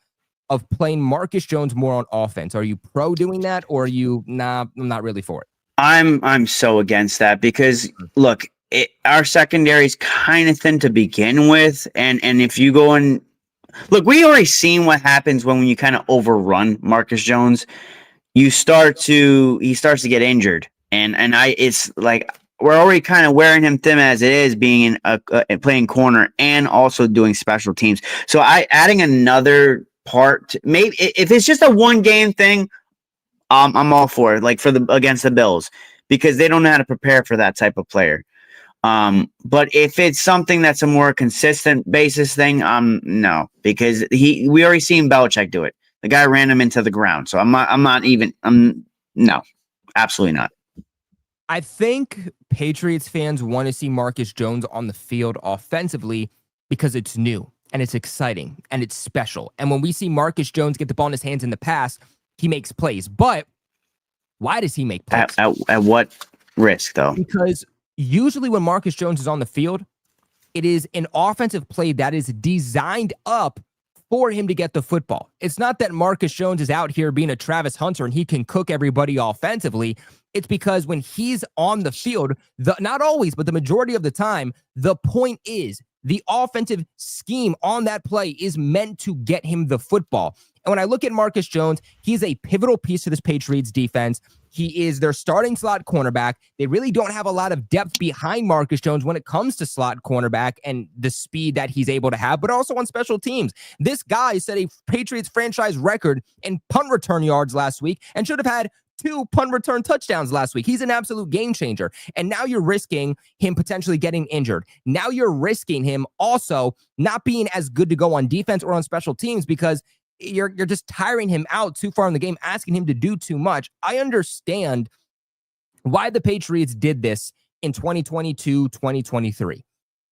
of playing Marcus Jones more on offense? Are you pro doing that, or are you I'm not really for it? I'm so against that because look, our secondary is kind of thin to begin with, and if you go and look, we already seen what happens when you kind of overrun Marcus Jones. He starts to get injured, and it's like, we're already kind of wearing him thin as it is, being playing corner and also doing special teams. So adding another part, maybe if it's just a 1-game thing, I'm all for it. Like against the Bills, because they don't know how to prepare for that type of player. But if it's something that's a more consistent basis thing, no, because we already seen Belichick do it. The guy ran him into the ground. So no, absolutely not. I think Patriots fans want to see Marcus Jones on the field offensively because it's new and it's exciting and it's special. And when we see Marcus Jones get the ball in his hands in the past, he makes plays. But why does he make plays? At what risk, though? Because usually when Marcus Jones is on the field, it is an offensive play that is designed up for him to get the football. It's not that Marcus Jones is out here being a Travis Hunter and he can cook everybody offensively. It's because when he's on the field, not always, but the majority of the time, the point is the offensive scheme on that play is meant to get him the football. And when I look at Marcus Jones, he's a pivotal piece to this Patriots defense. He is their starting slot cornerback. They really don't have a lot of depth behind Marcus Jones when it comes to slot cornerback and the speed that he's able to have, but also on special teams. This guy set a Patriots franchise record in punt return yards last week and should have had 2 punt return touchdowns last week. He's an absolute game changer. And now you're risking him potentially getting injured. Now you're risking him also not being as good to go on defense or on special teams because you're just tiring him out too far in the game, asking him to do too much. I understand why the Patriots did this in 2022, 2023,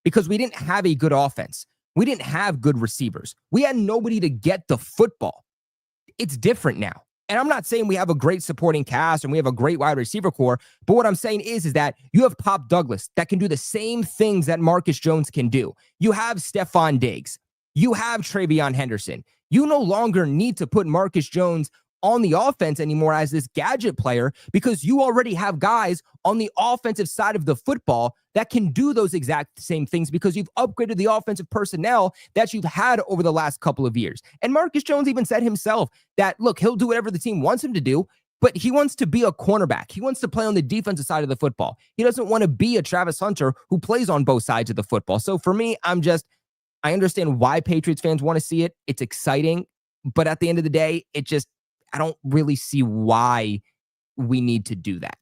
because we didn't have a good offense. We didn't have good receivers. We had nobody to get the football. It's different now. And I'm not saying we have a great supporting cast and we have a great wide receiver core, but what I'm saying is that you have Pop Douglas that can do the same things that Marcus Jones can do. You have Stefon Diggs. You have Travion Henderson. You no longer need to put Marcus Jones on the offense anymore as this gadget player because you already have guys on the offensive side of the football that can do those exact same things because you've upgraded the offensive personnel that you've had over the last couple of years. And Marcus Jones even said himself that, look, he'll do whatever the team wants him to do, but he wants to be a cornerback. He wants to play on the defensive side of the football. He doesn't want to be a Travis Hunter who plays on both sides of the football. So for me, I understand why Patriots fans want to see it. It's exciting, but at the end of the day, I don't really see why we need to do that.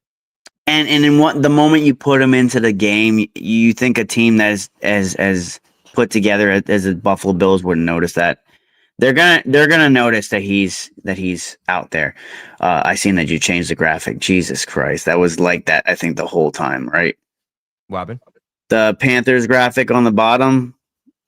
And in the moment you put him into the game, you think a team that is as put together as the Buffalo Bills wouldn't notice that. They're gonna notice that he's out there. I seen that you changed the graphic. Jesus Christ, that was like that. I think the whole time, right? What happened? The Panthers graphic on the bottom.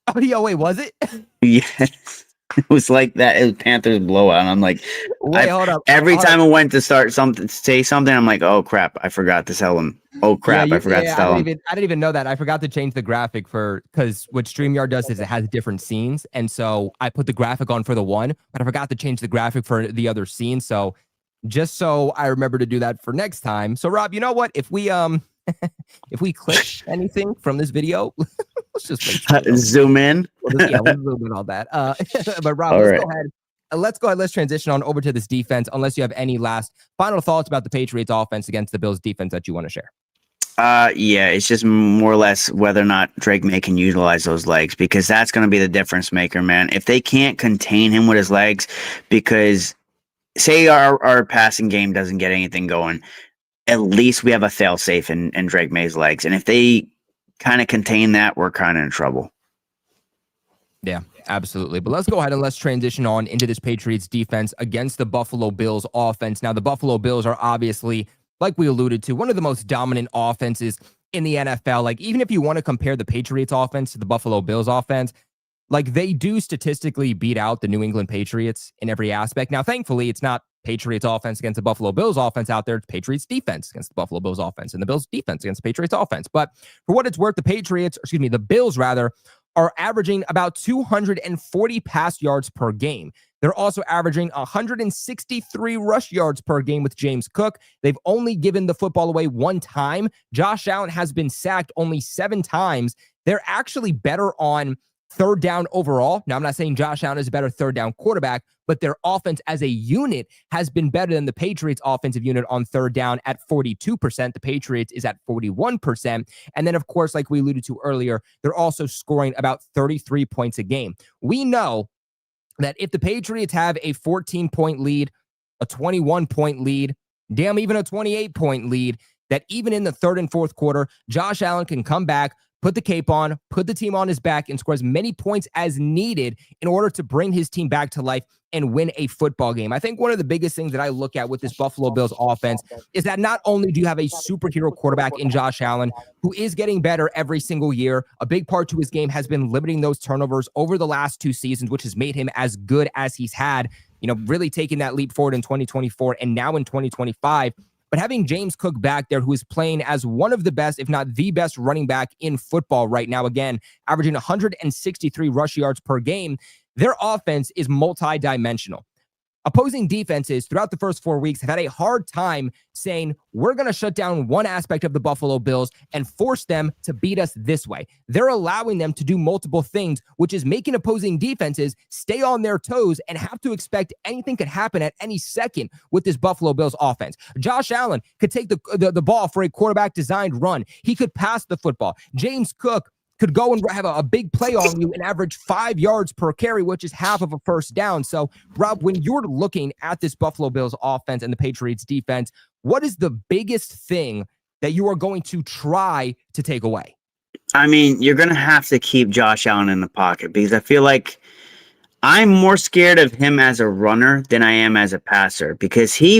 Oh, yeah, wait, was it? Yes. It was like that. It was Panthers blowout. And I'm like, Wait, hold up. every Hold up. time I went to say something, I'm like, oh crap, I forgot to tell him. Oh crap, I forgot to tell him. I didn't even know that. I forgot to change the graphic because what StreamYard does is it has different scenes, and so I put the graphic on for the one, but I forgot to change the graphic for the other scene. So just so I remember to do that for next time. So Rob, you know what? If we if we click anything from this video, let's just make sure zoom in. we'll zoom in on that. But Rob, go ahead. Let's go ahead. Let's transition on over to this defense. Unless you have any last final thoughts about the Patriots offense against the Bills defense that you want to share. Yeah, it's just more or less whether or not Drake Maye can utilize those legs, because that's going to be the difference maker, man. If they can't contain him with his legs, because say our passing game doesn't get anything going, at least we have a fail-safe in Drake Maye's legs. And if they kind of contain that, we're kind of in trouble. Yeah, absolutely. But let's go ahead and let's transition on into this Patriots defense against the Buffalo Bills offense. Now, the Buffalo Bills are obviously, like we alluded to, one of the most dominant offenses in the NFL. Like, even if you want to compare the Patriots offense to the Buffalo Bills offense, like, they do statistically beat out the New England Patriots in every aspect. Now, thankfully, it's not Patriots offense against the Buffalo Bills offense out there. It's Patriots defense against the Buffalo Bills offense and the Bills defense against the Patriots offense. But for what it's worth, the Bills rather, are averaging about 240 pass yards per game. They're also averaging 163 rush yards per game with James Cook. They've only given the football away one time. Josh Allen has been sacked only 7 times. They're actually better on third down overall. Now, I'm not saying Josh Allen is a better third down quarterback, but their offense as a unit has been better than the Patriots offensive unit on third down at 42%. The Patriots is at 41%. And then, of course, like we alluded to earlier, they're also scoring about 33 points a game. We know that if the Patriots have a 14-point lead, a 21-point lead, damn, even a 28-point lead, that even in the third and fourth quarter, Josh Allen can come back, put the cape on, put the team on his back, and score as many points as needed in order to bring his team back to life and win a football game. I think one of the biggest things that I look at with this Buffalo Bills offense is that not only do you have a superhero quarterback in Josh Allen, who is getting better every single year, a big part to his game has been limiting those turnovers over the last 2 seasons, which has made him as good as he's had, really taking that leap forward in 2024 and now in 2025. But having James Cook back there, who is playing as one of the best, if not the best running back in football right now, again, averaging 163 rush yards per game, their offense is multidimensional. Opposing defenses throughout the first 4 weeks have had a hard time saying, we're going to shut down one aspect of the Buffalo Bills and force them to beat us this way. They're allowing them to do multiple things, which is making opposing defenses stay on their toes and have to expect anything could happen at any second with this Buffalo Bills offense. Josh Allen could take the ball for a quarterback-designed run. He could pass the football. James Cook could go and have a big play on you and average 5 yards per carry, which is half of a first down. So, Rob, when you're looking at this Buffalo Bills offense and the Patriots defense, what is the biggest thing that you are going to try to take away? I mean, you're going to have to keep Josh Allen in the pocket, because I feel like I'm more scared of him as a runner than I am as a passer, because he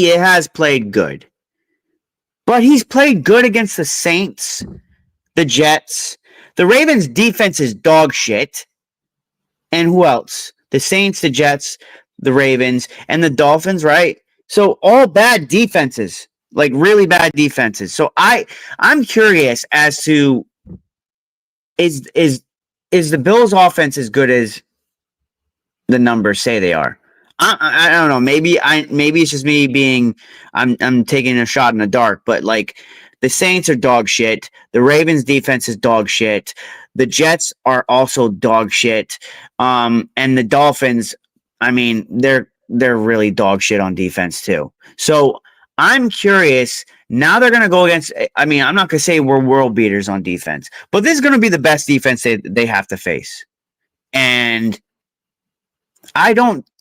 has played good. But he's played good against the Saints, the Jets. The Ravens' defense is dog shit. And who else? The Saints, the Jets, the Ravens, and the Dolphins, right? So all bad defenses, like really bad defenses. So I'm curious as to is the Bills' offense as good as the numbers say they are? I don't know. Maybe it's just me being I'm taking a shot in the dark, but like the Saints are dog shit. The Ravens defense is dog shit. The Jets are also dog shit. And the Dolphins, I mean, they're really dog shit on defense too. So I'm curious. Now they're going to go against, I mean, I'm not going to say we're world beaters on defense, but this is going to be the best defense they have to face. And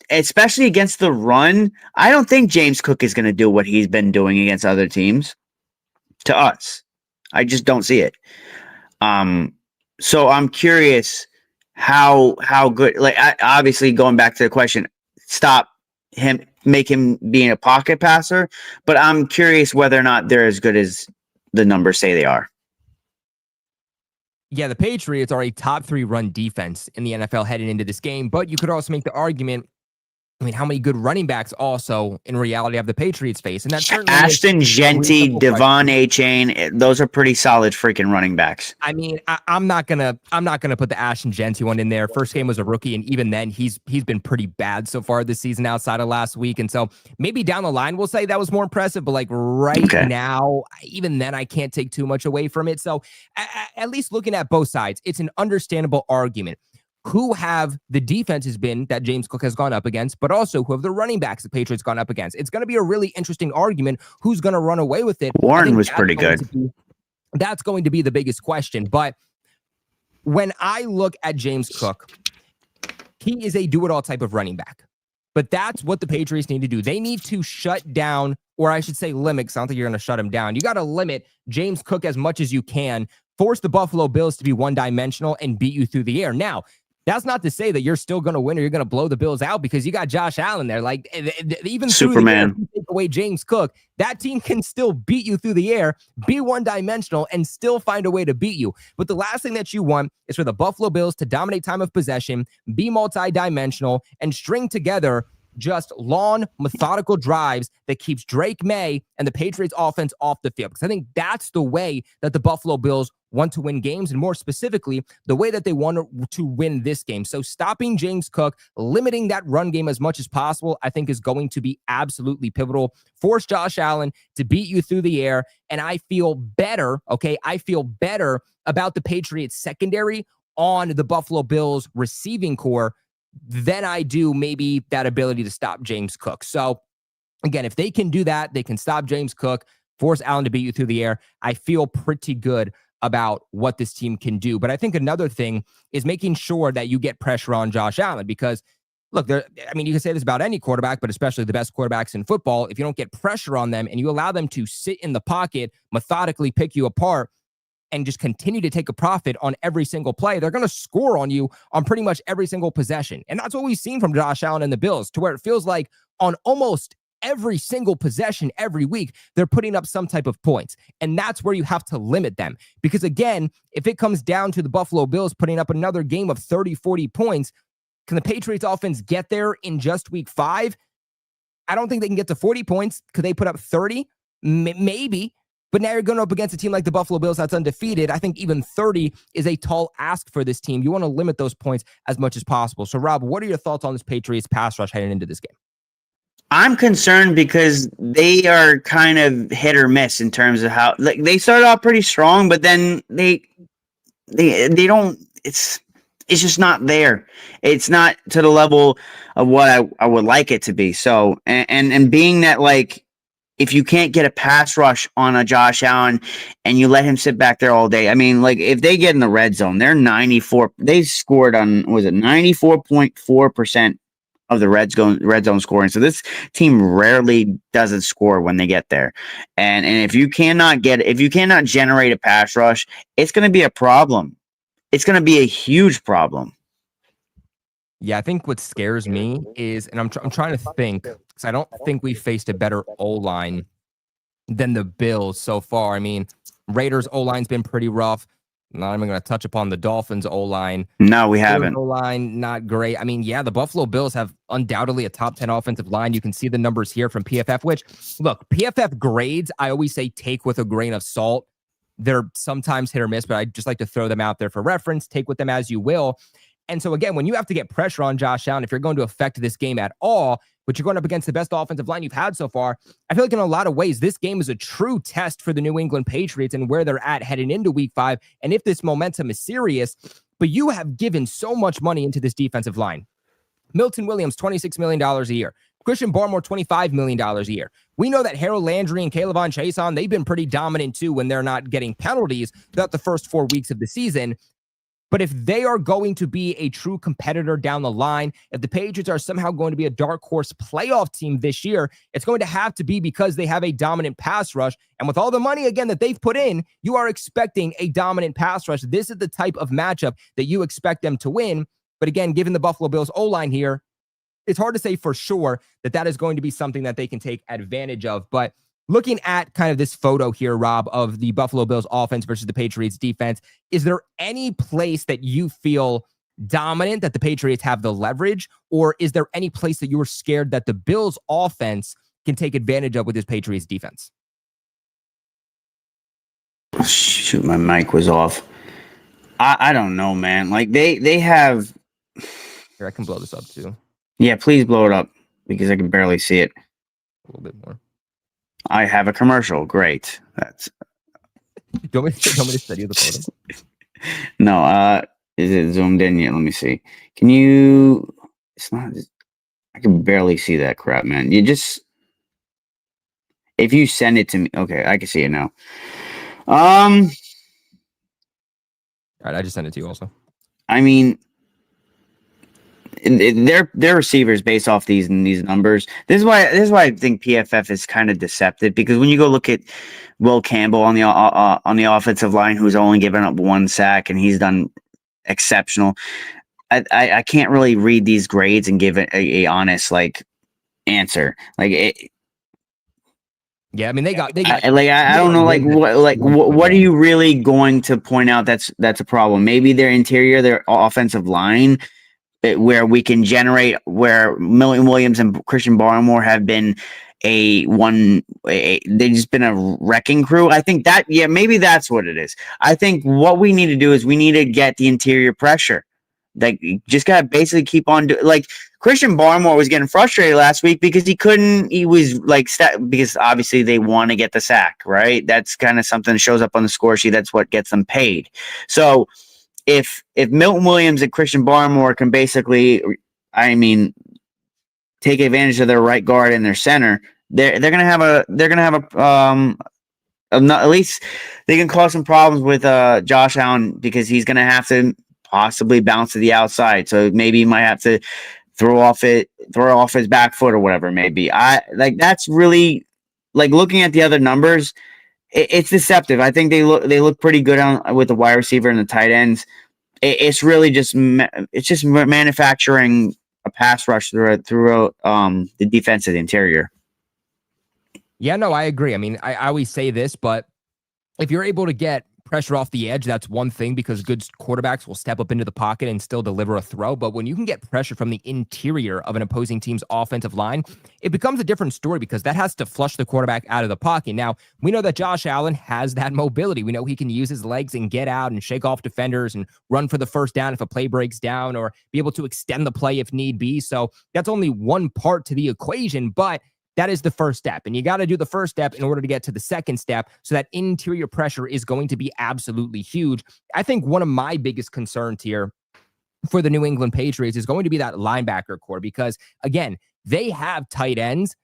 especially against the run, I don't think James Cook is going to do what he's been doing against other teams to us. I just don't see it. So I'm curious how good, like, obviously going back to the question, make him being a pocket passer, but I'm curious whether or not they're as good as the numbers say they are. Yeah, the Patriots are a top 3 run defense in the NFL heading into this game, but you could also make the argument, I mean, how many good running backs also in reality have the Patriots face? And that certainly is Ashton a Genty, reasonable Devon question. A-Chain, those are pretty solid freaking running backs. I mean, I'm not gonna put the Ashton Genty one in there. First game was a rookie, and even then, he's been pretty bad so far this season outside of last week. And so maybe down the line, we'll say that was more impressive. But like right Okay. now, even then, I can't take too much away from it. So at least looking at both sides, it's an understandable argument. Who have the defenses been that James Cook has gone up against, but also who have the running backs the Patriots gone up against? It's going to be a really interesting argument. Who's going to run away with it? Warren was pretty good. That's going to be the biggest question. But when I look at James Cook, he is a do-it-all type of running back. But that's what the Patriots need to do. They need to shut down, or I should say limit, because I don't think you're going to shut him down. You got to limit James Cook as much as you can, force the Buffalo Bills to be one-dimensional and beat you through the air. Now, that's not to say that you're still going to win or you're going to blow the Bills out, because you got Josh Allen there. Like, even Superman. Through the air, if you take away James Cook, that team can still beat you through the air, be one-dimensional, and still find a way to beat you. But the last thing that you want is for the Buffalo Bills to dominate time of possession, be multi-dimensional, and string together just long, methodical drives that keeps Drake Maye and the Patriots offense off the field. Because I think that's the way that the Buffalo Bills want to win games, and more specifically, the way that they want to win this game. So stopping James Cook, limiting that run game as much as possible, I think is going to be absolutely pivotal. Force Josh Allen to beat you through the air, and I feel better, okay? I feel better about the Patriots secondary on the Buffalo Bills receiving core than I do maybe that ability to stop James Cook. So again, if they can do that, they can stop James Cook, force Allen to beat you through the air. I feel pretty good about what this team can do. But I think another thing is making sure that you get pressure on Josh Allen, because look, I mean, you can say this about any quarterback, but especially the best quarterbacks in football. If you don't get pressure on them and you allow them to sit in the pocket, methodically pick you apart, and just continue to take a profit on every single play, they're going to score on you on pretty much every single possession. And that's what we've seen from Josh Allen and the Bills, to where it feels like on almost every single possession every week, they're putting up some type of points. And that's where you have to limit them. Because again, if it comes down to the Buffalo Bills putting up another game of 30, 40 points, can the Patriots offense get there in just week 5? I don't think they can get to 40 points. Could they put up 30? Maybe. But now you're going up against a team like the Buffalo Bills that's undefeated. I think even 30 is a tall ask for this team. You want to limit those points as much as possible. So, Rob, what are your thoughts on this Patriots pass rush heading into this game? I'm concerned because they are kind of hit or miss in terms of how, like, they started out pretty strong, but then they don't. It's just not there. It's not to the level of what I would like it to be. So, and being that, like, if you can't get a pass rush on a Josh Allen and you let him sit back there all day, I mean, like, if they get in the red zone, they're 94. They scored on, was it 94.4% of the red zone scoring. So this team rarely doesn't score when they get there. And if you cannot generate a pass rush, it's going to be a problem. It's going to be a huge problem. Yeah, I think what scares me is, and I'm trying to think, because I don't think we faced a better O-line than the Bills so far. I mean, Raiders O-line's been pretty rough. Not even going to touch upon the Dolphins O-line. No, we haven't. O-line, not great. I mean, yeah, the Buffalo Bills have undoubtedly a top 10 offensive line. You can see the numbers here from PFF, which, look, PFF grades, I always say take with a grain of salt. They're sometimes hit or miss, but I just like to throw them out there for reference. Take with them as you will. And so, again, when you have to get pressure on Josh Allen, if you're going to affect this game at all, but you're going up against the best offensive line you've had so far, I feel like in a lot of ways, this game is a true test for the New England Patriots and where they're at heading into week 5. And if this momentum is serious, but you have given so much money into this defensive line. Milton Williams, $26 million a year. Christian Barmore, $25 million a year. We know that Harold Landry and Caleb Chason, they've been pretty dominant too when they're not getting penalties throughout the first 4 weeks of the season. But if they are going to be a true competitor down the line, if the Patriots are somehow going to be a dark horse playoff team this year, it's going to have to be because they have a dominant pass rush. And with all the money, again, that they've put in, you are expecting a dominant pass rush. This is the type of matchup that you expect them to win. But again, given the Buffalo Bills O-line here, it's hard to say for sure that that is going to be something that they can take advantage of. But Looking at kind of this photo here, Rob, of the Buffalo Bills offense versus the Patriots defense, is there any place that you feel dominant, that the Patriots have the leverage, or is there any place that you were scared that the Bills offense can take advantage of with this Patriots defense? Shoot, my mic was off. I don't know, man. Like they have. Here, I can blow this up too. Yeah, please blow it up because I can barely see it. A little bit more. I have a commercial. Great. That's. Do you want me to study the photo? No. Is it zoomed in yet? Let me see. Can you? It's not. I can barely see that crap, man. You just. If you send it to me, okay, I can see it now. All right, I just sent it to you also. I mean, their receivers based off these numbers. This is why I think PFF is kind of deceptive, because when you go look at Will Campbell on the offensive line, who's only given up 1 sack and he's done exceptional. I can't really read these grades and give it a honest answer. Yeah, I mean they got. I don't know. What are you really going to point out? That's a problem. Maybe their interior, their offensive line, where we can generate. Where Milton Williams and Christian Barmore have been they've just been a wrecking crew. I think that maybe that's what it is. I think what we need to do is we need to get the interior pressure. You just gotta basically keep on doing. Christian Barmore was getting frustrated last week because because obviously they want to get the sack, right? That's kind of something that shows up on the score sheet. That's what gets them paid. So if Milton Williams and Christian Barmore can basically, take advantage of their right guard and their center, they're gonna have at least they can cause some problems with Josh Allen, because he's gonna have to possibly bounce to the outside. So maybe he might have to throw off his back foot or whatever it may be. That's really looking at the other numbers. It's deceptive. I think they look pretty good with the wide receiver and the tight ends. It's really just manufacturing a pass rush through the defense of the interior. Yeah, no, I agree. I mean, I always say this, but if you're able to get pressure off the edge, that's one thing, because good quarterbacks will step up into the pocket and still deliver a throw. But when you can get pressure from the interior of an opposing team's offensive line, it becomes a different story, because that has to flush the quarterback out of the pocket. Now, we know that Josh Allen has that mobility. We know he can use his legs and get out and shake off defenders and run for the first down if a play breaks down, or be able to extend the play if need be. So that's only one part to the equation, but that is the first step. And you got to do the first step in order to get to the second step. So that interior pressure is going to be absolutely huge. I think one of my biggest concerns here for the New England Patriots is going to be that linebacker core, because again, they have tight ends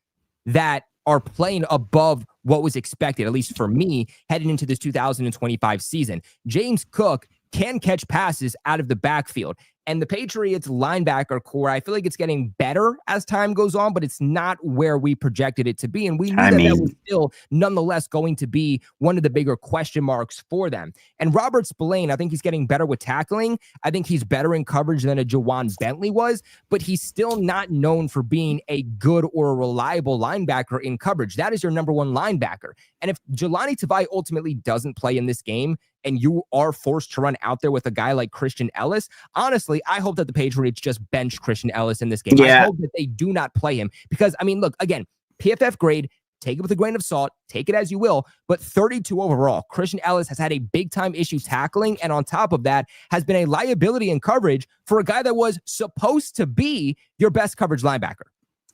that are playing above what was expected, at least for me, heading into this 2025 season. James Cook can catch passes out of the backfield. And the Patriots linebacker core, I feel like it's getting better as time goes on, but it's not where we projected it to be. And we knew that was still nonetheless going to be one of the bigger question marks for them. And Robert Spillane, I think he's getting better with tackling. I think he's better in coverage than a Jawan Bentley was, but he's still not known for being a good or a reliable linebacker in coverage. That is your number one linebacker. And if Jelani Tavai ultimately doesn't play in this game, and you are forced to run out there with a guy like Christian Ellis, honestly, I hope that the Patriots just bench Christian Ellis in this game. Yeah. I hope that they do not play him, because, I mean, look, again, PFF grade, take it with a grain of salt, take it as you will, but 32 overall. Christian Ellis has had a big-time issue tackling, and on top of that, has been a liability in coverage for a guy that was supposed to be your best coverage linebacker.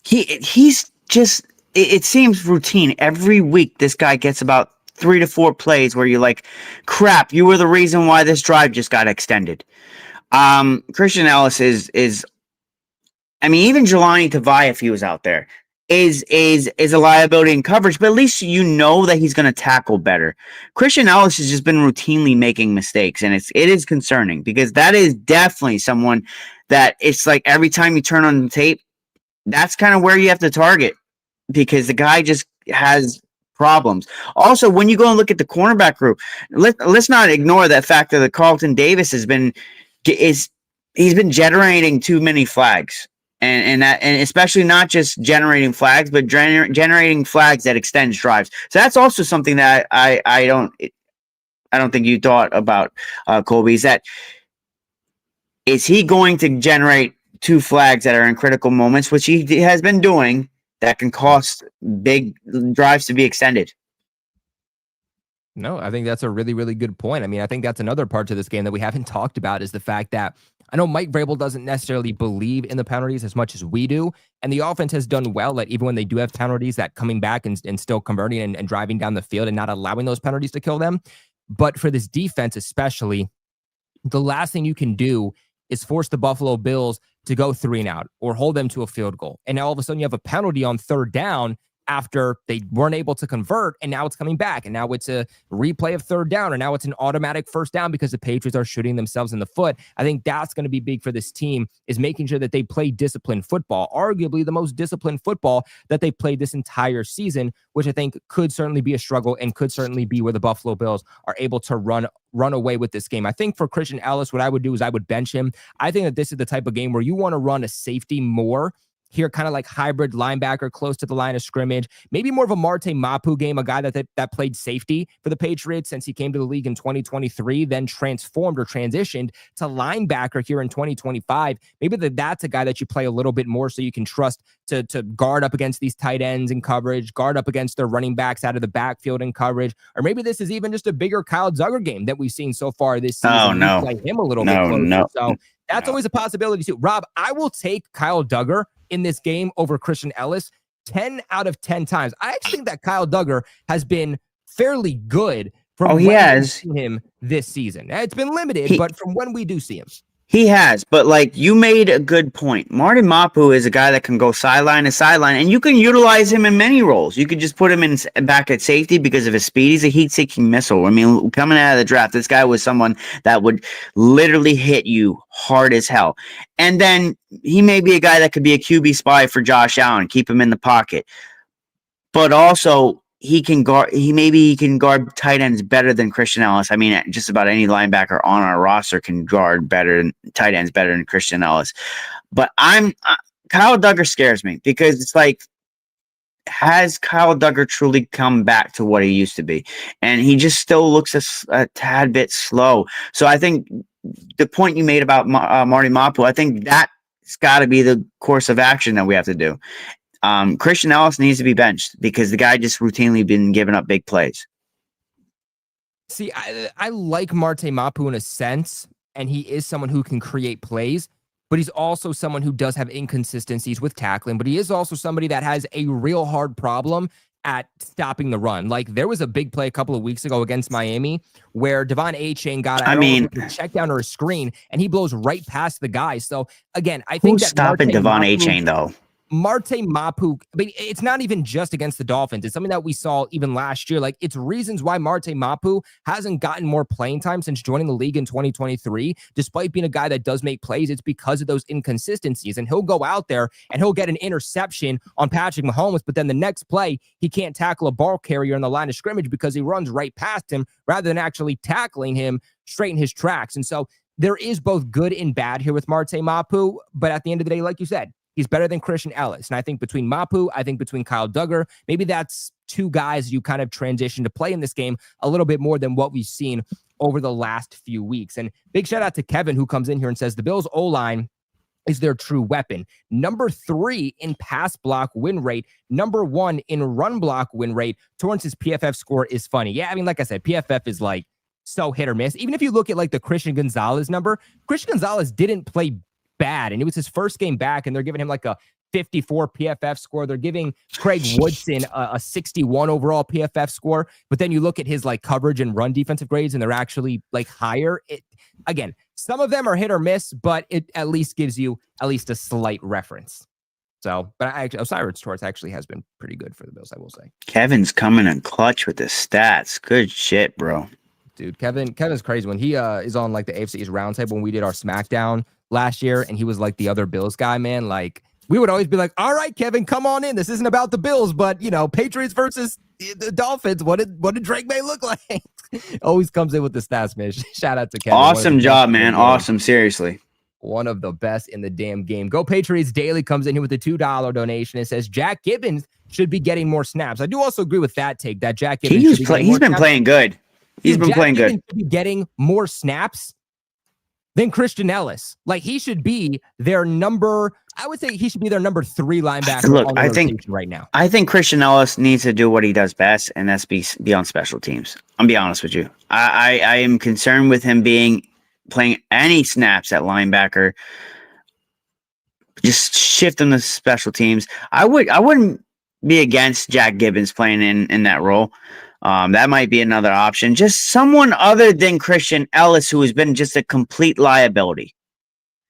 He's just, it seems routine. Every week, this guy gets about 3 to 4 plays where you're like, crap, you were the reason why this drive just got extended. Christian Ellis is I mean, even Jelani Tavai, if he was out there, is a liability in coverage, but at least you know that he's going to tackle better. Christian Ellis has just been routinely making mistakes, and it is concerning, because that is definitely someone that it's like every time you turn on the tape, that's kind of where you have to target, because the guy just has problems. Also, when you go and look at the cornerback group, let's not ignore that fact that Carlton Davis he's been generating too many flags. and especially not just generating flags, but generating flags that extends drives. So that's also something that I don't think you thought about, Colby. Is he going to generate 2 flags that are in critical moments, which he has been doing, that can cost big drives to be extended? No, I think that's a really, really good point. I mean, I think that's another part to this game that we haven't talked about is the fact that I know Mike Vrabel doesn't necessarily believe in the penalties as much as we do. And the offense has done well that even when they do have penalties, that coming back and still converting and driving down the field and not allowing those penalties to kill them. But for this defense, especially, the last thing you can do is force the Buffalo Bills to go 3 and out or hold them to a field goal. And now all of a sudden you have a penalty on 3rd down after they weren't able to convert, and now it's coming back, and now it's a replay of 3rd down, or now it's an automatic 1st down because the Patriots are shooting themselves in the foot. I think that's going to be big for this team, is making sure that they play disciplined football, arguably the most disciplined football that they played this entire season, which I think could certainly be a struggle and could certainly be where the Buffalo Bills are able to run away with this game. I think for Christian Ellis, what I would do is I would bench him. I think that this is the type of game where you want to run a safety more here, kind of like hybrid linebacker close to the line of scrimmage, maybe more of a Marte Mapu game, a guy that played safety for the Patriots since he came to the league in 2023, then transformed or transitioned to linebacker here in 2025. Maybe that's a guy that you play a little bit more so you can trust to guard up against these tight ends in coverage, guard up against their running backs out of the backfield in coverage, or maybe this is even just a bigger Kyle Duggar game that we've seen so far this season. Oh, no. Play him a little bit closer. So that's always a possibility too. Rob, I will take Kyle Duggar in this game over Christian Ellis 10 out of 10 times. I actually think that Kyle Duggar has been fairly good from when we've seen him this season. It's been limited, but from when we do see him. He has, but like you made a good point. Martin Mapu is a guy that can go sideline to sideline, and you can utilize him in many roles. You could just put him in back at safety because of his speed. He's a heat-seeking missile. I mean, coming out of the draft, this guy was someone that would literally hit you hard as hell. And then he may be a guy that could be a QB spy for Josh Allen, keep him in the pocket. But also, he can guard tight ends better than Christian Ellis. I mean, just about any linebacker on our roster can guard tight ends better than Christian Ellis. But Kyle Duggar scares me because it's like, has Kyle Duggar truly come back to what he used to be? And he just still looks a tad bit slow. So I think the point you made about Marty Mapu, I think that's got to be the course of action that we have to do. Christian Ellis needs to be benched because the guy just routinely been giving up big plays. See, I like Marte Mapu in a sense, and he is someone who can create plays, but he's also someone who does have inconsistencies with tackling, but he is also somebody that has a real hard problem at stopping the run. Like there was a big play a couple of weeks ago against Miami where Devon A-Chain got a check down or a screen, and he blows right past the guy. So again, I think who's stopping Devon A-Chain though? Marte Mapu, but it's not even just against the Dolphins. It's something that we saw even last year. Like it's reasons why Marte Mapu hasn't gotten more playing time since joining the league in 2023. Despite being a guy that does make plays, it's because of those inconsistencies. And he'll go out there and he'll get an interception on Patrick Mahomes, but then the next play, he can't tackle a ball carrier in the line of scrimmage because he runs right past him rather than actually tackling him straight in his tracks. And so there is both good and bad here with Marte Mapu. But at the end of the day, like you said, he's better than Christian Ellis. And I think between Mapu, I think between Kyle Duggar, maybe that's 2 guys you kind of transition to play in this game a little bit more than what we've seen over the last few weeks. And big shout out to Kevin, who comes in here and says the Bills O-line is their true weapon. Number 3 in pass block win rate. Number 1 in run block win rate. Torrance's PFF score is funny. Yeah, I mean, like I said, PFF is like so hit or miss. Even if you look at like the Christian Gonzalez number, Christian Gonzalez didn't play bad, and it was his first game back, and they're giving him like a 54 PFF score. They're giving Craig Woodson a 61 overall PFF score, but then you look at his like coverage and run defensive grades, and they're actually like higher. Again, some of them are hit or miss, but it at least gives you at least a slight reference. So, but Osiris Torrance actually has been pretty good for the Bills, I will say. Kevin's coming in clutch with the stats. Good shit, bro. Dude, Kevin's crazy. When he is on like the AFC East roundtable when we did our SmackDown last year, and he was like the other Bills guy, man. Like we would always be like, all right, Kevin, come on in. This isn't about the Bills, but you know, Patriots versus the Dolphins. What did Drake Maye look like? Always comes in with the stats, man. Shout out to Kevin. Awesome job, man. Awesome. Seriously. One of the best in the damn game. Go Patriots Daily comes in here with a $2 donation. It says Jack Gibbens should be getting more snaps. I do also agree with that take that Jack Gibbens He's been playing good. He's been playing good. Gibbons should be getting more snaps than Christian Ellis. Like, he should be their number. I would say he should be their number 3 linebacker. Look, on the rotation right now. I think Christian Ellis needs to do what he does best, and that's be on special teams. I'm be honest with you. I am concerned with him playing any snaps at linebacker. Just shift him to special teams. I wouldn't be against Jack Gibbons playing in that role. That might be another option. Just someone other than Christian Ellis, who has been just a complete liability.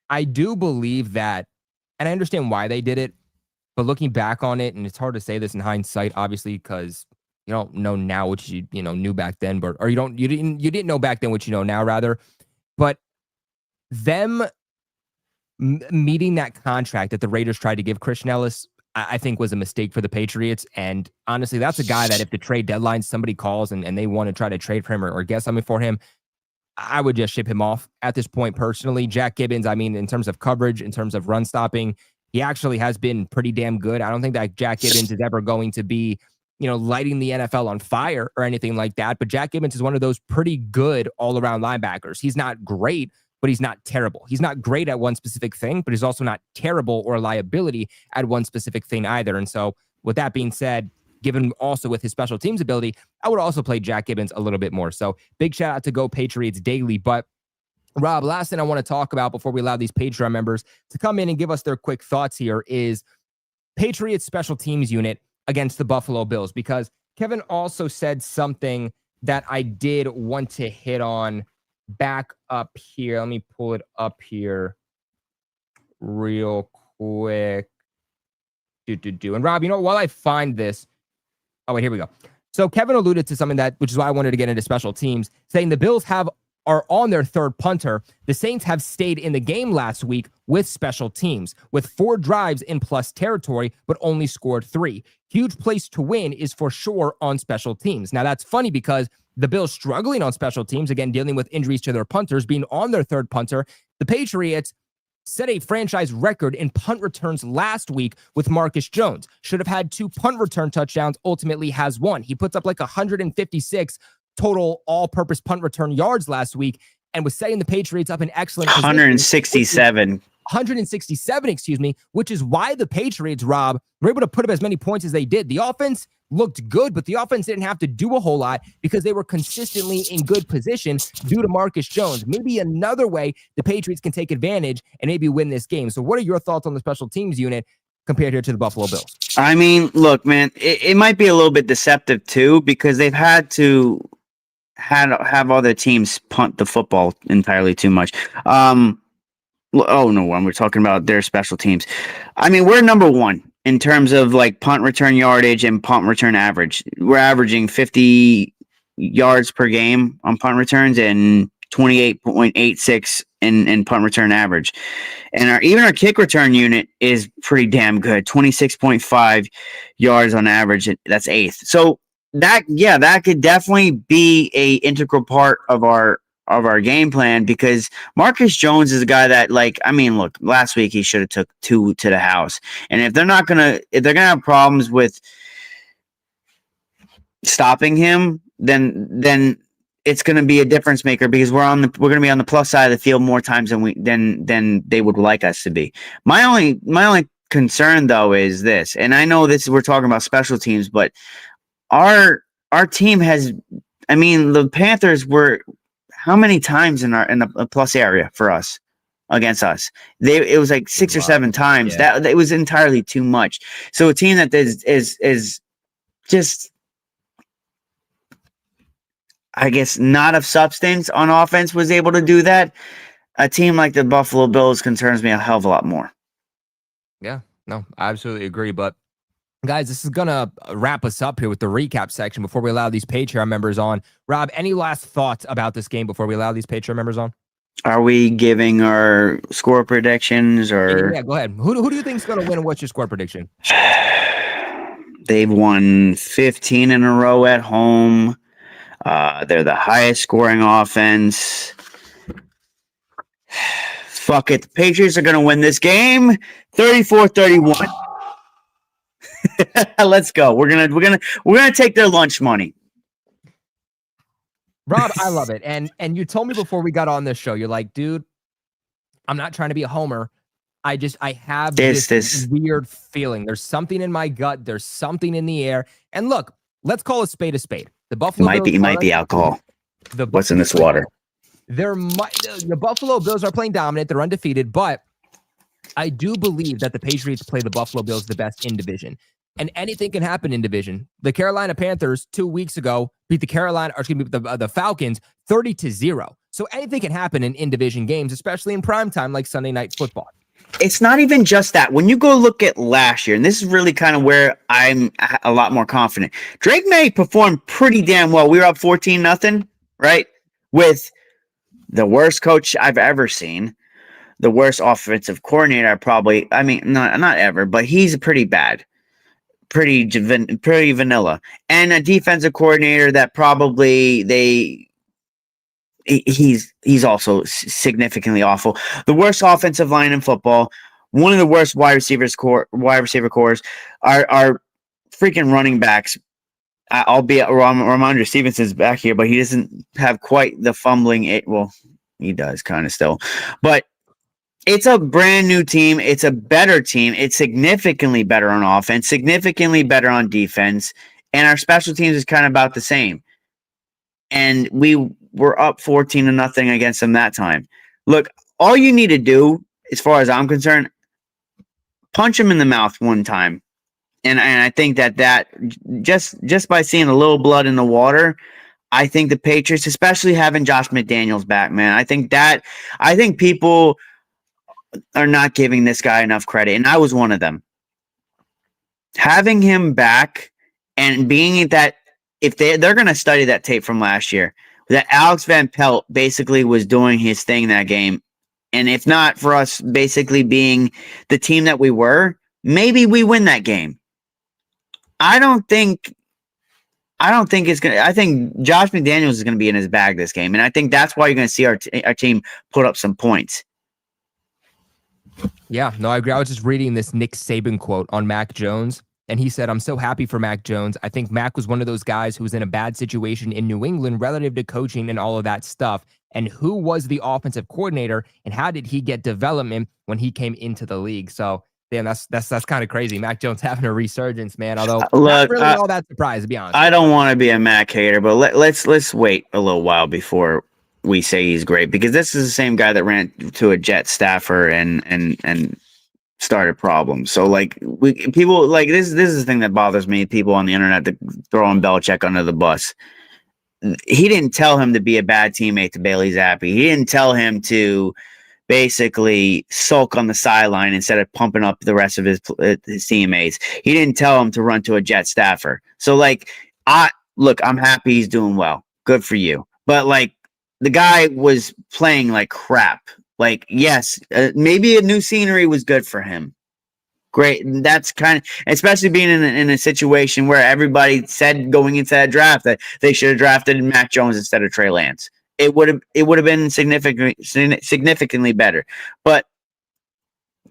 I do believe that, and I understand why they did it, but looking back on it, and it's hard to say this in hindsight, obviously, because you don't know now what you knew back then, but you didn't know back then what you know now, rather. But them meeting that contract that the Raiders tried to give Christian Ellis, I think was a mistake for the Patriots. And honestly, that's a guy that if the trade deadline somebody calls and they want to try to trade for him or get something for him, I would just ship him off at this point personally. Jack Gibbons, I mean, in terms of coverage, in terms of run stopping, he actually has been pretty damn good. I don't think that Jack Gibbons is ever going to be, lighting the NFL on fire or anything like that. But Jack Gibbons is one of those pretty good all-around linebackers. He's not great, but he's not terrible. He's not great at one specific thing, but he's also not terrible or a liability at one specific thing either. And so with that being said, given also with his special teams ability, I would also play Jack Gibbons a little bit more. So big shout out to Go Patriots Daily. But Rob, last thing I want to talk about before we allow these Patreon members to come in and give us their quick thoughts here is Patriots special teams unit against the Buffalo Bills, because Kevin also said something that I did want to hit on back up here. Let me pull it up here real quick. And Rob, while I find this, oh wait, here we go. So Kevin alluded to something which is why I wanted to get into special teams, saying the Bills are on their 3rd punter. The Saints have stayed in the game last week with special teams, with 4 drives in plus territory, but only scored 3. Huge place to win is for sure on special teams. Now that's funny because the Bills struggling on special teams, again, dealing with injuries to their punters, being on their 3rd punter. The Patriots set a franchise record in punt returns last week with Marcus Jones. Should have had 2 punt return touchdowns, ultimately has 1. He puts up like 156 total all-purpose punt return yards last week and was setting the Patriots up in excellent position. 167, which is why the Patriots, Rob, were able to put up as many points as they did. The offense looked good, but the offense didn't have to do a whole lot because they were consistently in good position due to Marcus Jones. Maybe another way the Patriots can take advantage and maybe win this game. So what are your thoughts on the special teams unit compared here to the Buffalo Bills? I mean, look, man, it might be a little bit deceptive too, because they've had to have other teams punt the football entirely too much. Oh no, when we're talking about their special teams, I mean, we're number 1 in terms of like punt return yardage and punt return average. We're averaging 50 yards per game on punt returns and 28.86 in punt return average. And even our kick return unit is pretty damn good, 26.5 yards on average. That's 8th. So that could definitely be a integral part of our game plan, because Marcus Jones is a guy that, like, I mean, look, last week he should have took 2 to the house. And if they're gonna have problems with stopping him, then it's gonna be a difference maker, because we're gonna be on the plus side of the field more times than they would like us to be. My only concern though is this, and I know we're talking about special teams, but our team has, I mean, the Panthers were how many times in the plus area for us against us? It was like 6 or 7 times. Yeah. That it was entirely too much. So a team that is just, I guess, not of substance on offense was able to do that. A team like the Buffalo Bills concerns me a hell of a lot more. Yeah, no, I absolutely agree. But guys, this is going to wrap us up here with the recap section before we allow these Patreon members on. Rob, any last thoughts about this game before we allow these Patreon members on? Are we giving our score predictions or? Yeah, go ahead. Who do you think is going to win, and what's your score prediction? They've won 15 in a row at home. They're the highest scoring offense. fuck it. The Patriots are going to win this game 34-31. Let's go. We're going to take their lunch money. Rob, I love it. And you told me before we got on this show, you're like, dude, I'm not trying to be a homer. I have this weird feeling. There's something in my gut. There's something in the air. And look, let's call a spade a spade. The Buffalo Bills might be alcohol. What's in this water? The Buffalo Bills are playing dominant. They're undefeated, but I do believe that the Patriots play the Buffalo Bills the best in division. And anything can happen in division. The Carolina Panthers 2 weeks ago beat the Falcons 30-0. So anything can happen in division games, especially in primetime like Sunday Night Football. It's not even just that. When you go look at last year, and this is really kind of where I'm a lot more confident. Drake Maye performed pretty damn well. We were up 14-0, right? With the worst coach I've ever seen, the worst offensive coordinator not ever, but he's pretty bad. Pretty vanilla, and a defensive coordinator that probably he's also significantly awful. The worst offensive line in football, one of the worst wide receiver cores. Our freaking running backs, albeit Ramondre Stevenson's back here, but he doesn't have quite the fumbling. Well, he does kind of still, but. It's a brand new team. It's a better team. It's significantly better on offense, significantly better on defense, and our special teams is kind of about the same. And we were up 14-0 against them that time. Look, all you need to do, as far as I'm concerned, punch him in the mouth one time. And I think that just by seeing a little blood in the water, I think the Patriots, especially having Josh McDaniels back, man, I think people are not giving this guy enough credit, and I was one of them. Having him back and being that if they're going to study that tape from last year, that Alex Van Pelt basically was doing his thing that game, and if not for us basically being the team that we were, maybe we win that game. I think Josh McDaniels is going to be in his bag this game, and I think that's why you're going to see our team put up some points. Yeah, no, I agree. I was just reading this Nick Saban quote on Mac Jones, and he said, "I'm so happy for Mac Jones. I think Mac was one of those guys who was in a bad situation in New England relative to coaching and all of that stuff. And who was the offensive coordinator, and how did he get development when he came into the league?" So, damn, that's kind of crazy. Mac Jones having a resurgence, man. Although not really all that surprised, to be honest. I don't want to be a Mac hater, but let's wait a little while before we say he's great, because this is the same guy that ran to a Jet staffer and started problems. So people like this is the thing that bothers me. People on the internet that throwing Belichick under the bus. He didn't tell him to be a bad teammate to Bailey Zappi. He didn't tell him to basically sulk on the sideline instead of pumping up the rest of his teammates. He didn't tell him to run to a Jet staffer. So I'm happy he's doing well. Good for you. But the guy was playing like crap. Yes, maybe a new scenery was good for him. Great. That's kind of, especially being in a situation where everybody said going into that draft that they should have drafted Mac Jones instead of Trey Lance. It would have been significantly better. But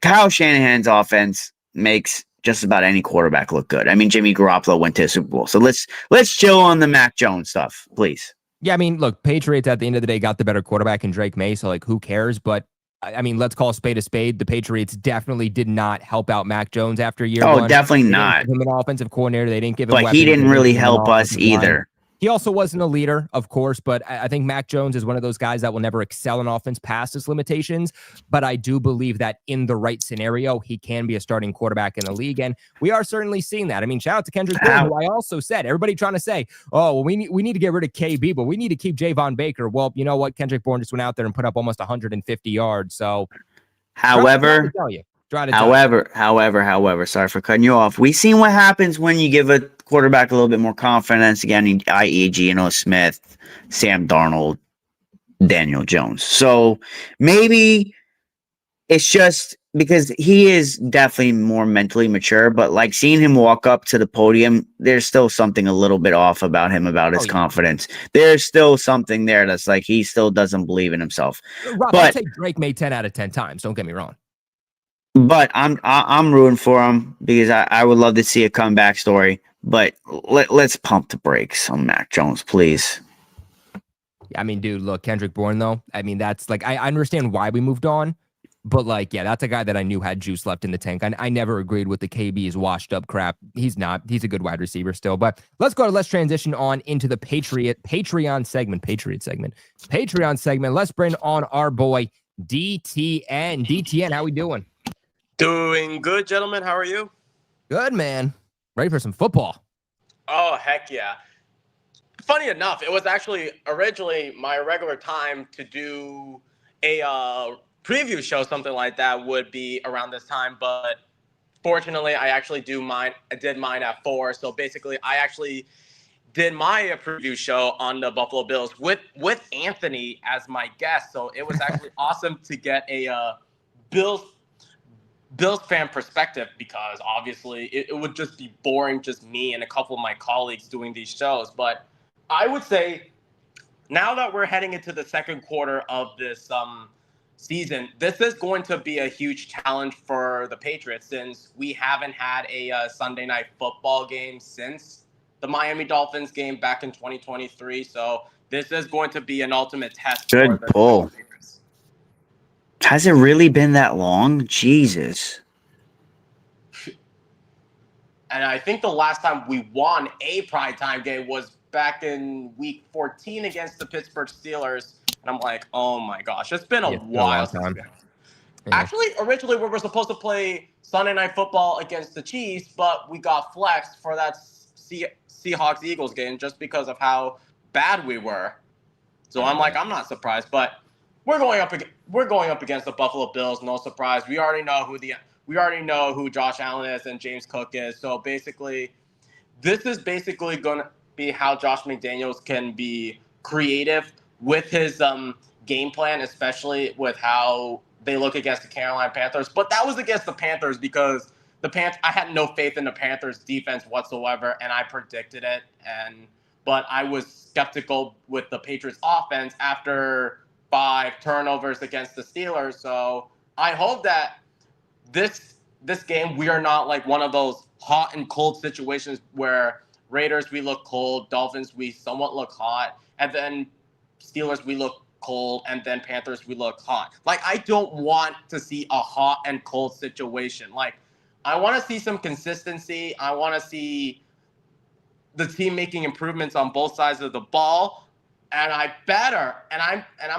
Kyle Shanahan's offense makes just about any quarterback look good. I mean, Jimmy Garoppolo went to a Super Bowl. So let's chill on the Mac Jones stuff, please. Yeah, I mean, look, Patriots at the end of the day got the better quarterback in Drake Maye, so who cares? But I mean, let's call a spade a spade. The Patriots definitely did not help out Mac Jones after year one. Oh, definitely not. Give him an offensive coordinator. They didn't give him But he didn't really help us either. He also wasn't a leader, of course, but I think Mac Jones is one of those guys that will never excel in offense past his limitations. But I do believe that in the right scenario, he can be a starting quarterback in the league. And we are certainly seeing that. I mean, shout out to Kendrick Bourne, who I also said, everybody trying to say, oh, well, we need to get rid of KB, but we need to keep Javon Baker. Well, you know what? Kendrick Bourne just went out there and put up almost 150 yards. So, however, sorry for cutting you off. We've seen what happens when you give a quarterback a little bit more confidence, again, i.e. Geno Smith, Sam Darnold, Daniel Jones. So maybe it's just because he is definitely more mentally mature, but like seeing him walk up to the podium, there's still something a little bit off about him, about his confidence. There's still something there that's like he still doesn't believe in himself. Rob, But I'll take Drake Maye 10 out of 10 times. Don't get me wrong. But I'm rooting for him because I would love to see a comeback story. But let's pump the brakes on Mac Jones, please. I mean, dude, look, Kendrick Bourne, though. I mean, that's like, I understand why we moved on. But, like, yeah, that's a guy that I knew had juice left in the tank. I never agreed with the KB's washed up crap. He's not. He's a good wide receiver still. But let's transition on into the Patreon segment. Let's bring on our boy, DTN. DTN, how we doing? Doing good, gentlemen. How are you? Good, man. Ready for some football. Oh, heck yeah. Funny enough, it was actually originally my regular time to do a preview show, something like that would be around this time. But fortunately, I did mine at 4. So basically, I actually did my preview show on the Buffalo Bills with Anthony as my guest. So it was actually awesome to get a Bills fan perspective, because obviously it would just be boring, just me and a couple of my colleagues doing these shows. But I would say now that we're heading into the second quarter of this season, this is going to be a huge challenge for the Patriots, since we haven't had a Sunday night football game since the Miami Dolphins game back in 2023. So this is going to be an ultimate test. Good pull. Has it really been that long? Jesus. And I think the last time we won a primetime game was back in week 14 against the Pittsburgh Steelers. And I'm like, oh my gosh, it's been a while since we had. Actually, originally we were supposed to play Sunday Night Football against the Chiefs, but we got flexed for that Seahawks-Eagles game just because of how bad we were. So I'm like, I'm not surprised, but we're going up against the Buffalo Bills. No surprise. We already know who Josh Allen is and James Cook is. So basically, this is basically going to be how Josh McDaniels can be creative with his game plan, especially with how they look against the Carolina Panthers. But that was against the Panthers because I had no faith in the Panthers defense whatsoever, and I predicted it. But I was skeptical with the Patriots offense after 5 turnovers against the Steelers. So I hope that this game, we are not like one of those hot and cold situations where Raiders, we look cold, Dolphins, we somewhat look hot, and then Steelers, we look cold, and then Panthers, we look hot. Like, I don't want to see a hot and cold situation. Like, I want to see some consistency. I want to see the team making improvements on both sides of the ball. And I'm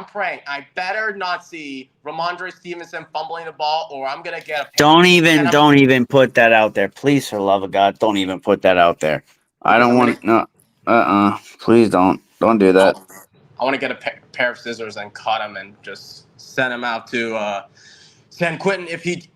praying, I better not see Ramondre Stevenson fumbling the ball, or I'm gonna get a. Don't even put that out there, please, for the love of God. Don't even put that out there. I don't want no. Please don't do that. I want to get a pair of scissors and cut him and just send him out to San Quentin if he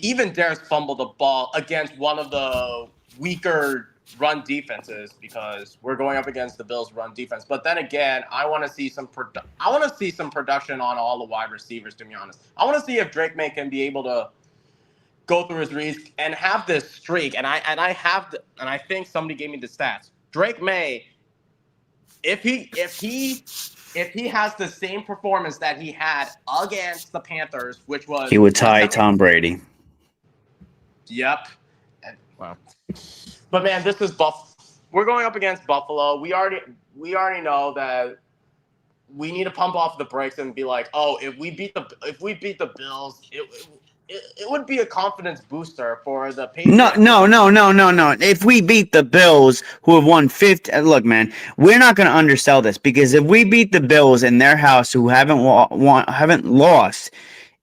even dares fumble the ball against one of the weaker run defenses, because we're going up against the Bills' run defense. But then again, I want to see some production on all the wide receivers, to be honest. I want to see if Drake Maye can be able to go through his reads and have this streak. And I think somebody gave me the stats. Drake Maye, if he has the same performance that he had against the Panthers, which was, he would tie Tom Brady. Yep. Wow. But man, this is we're going up against Buffalo. We already know that we need to pump off the brakes and be like, oh, if we beat the Bills, it would be a confidence booster for the Patriots. No. If we beat the Bills, who have won 50, look, man, we're not going to undersell this, because if we beat the Bills in their house, who haven't lost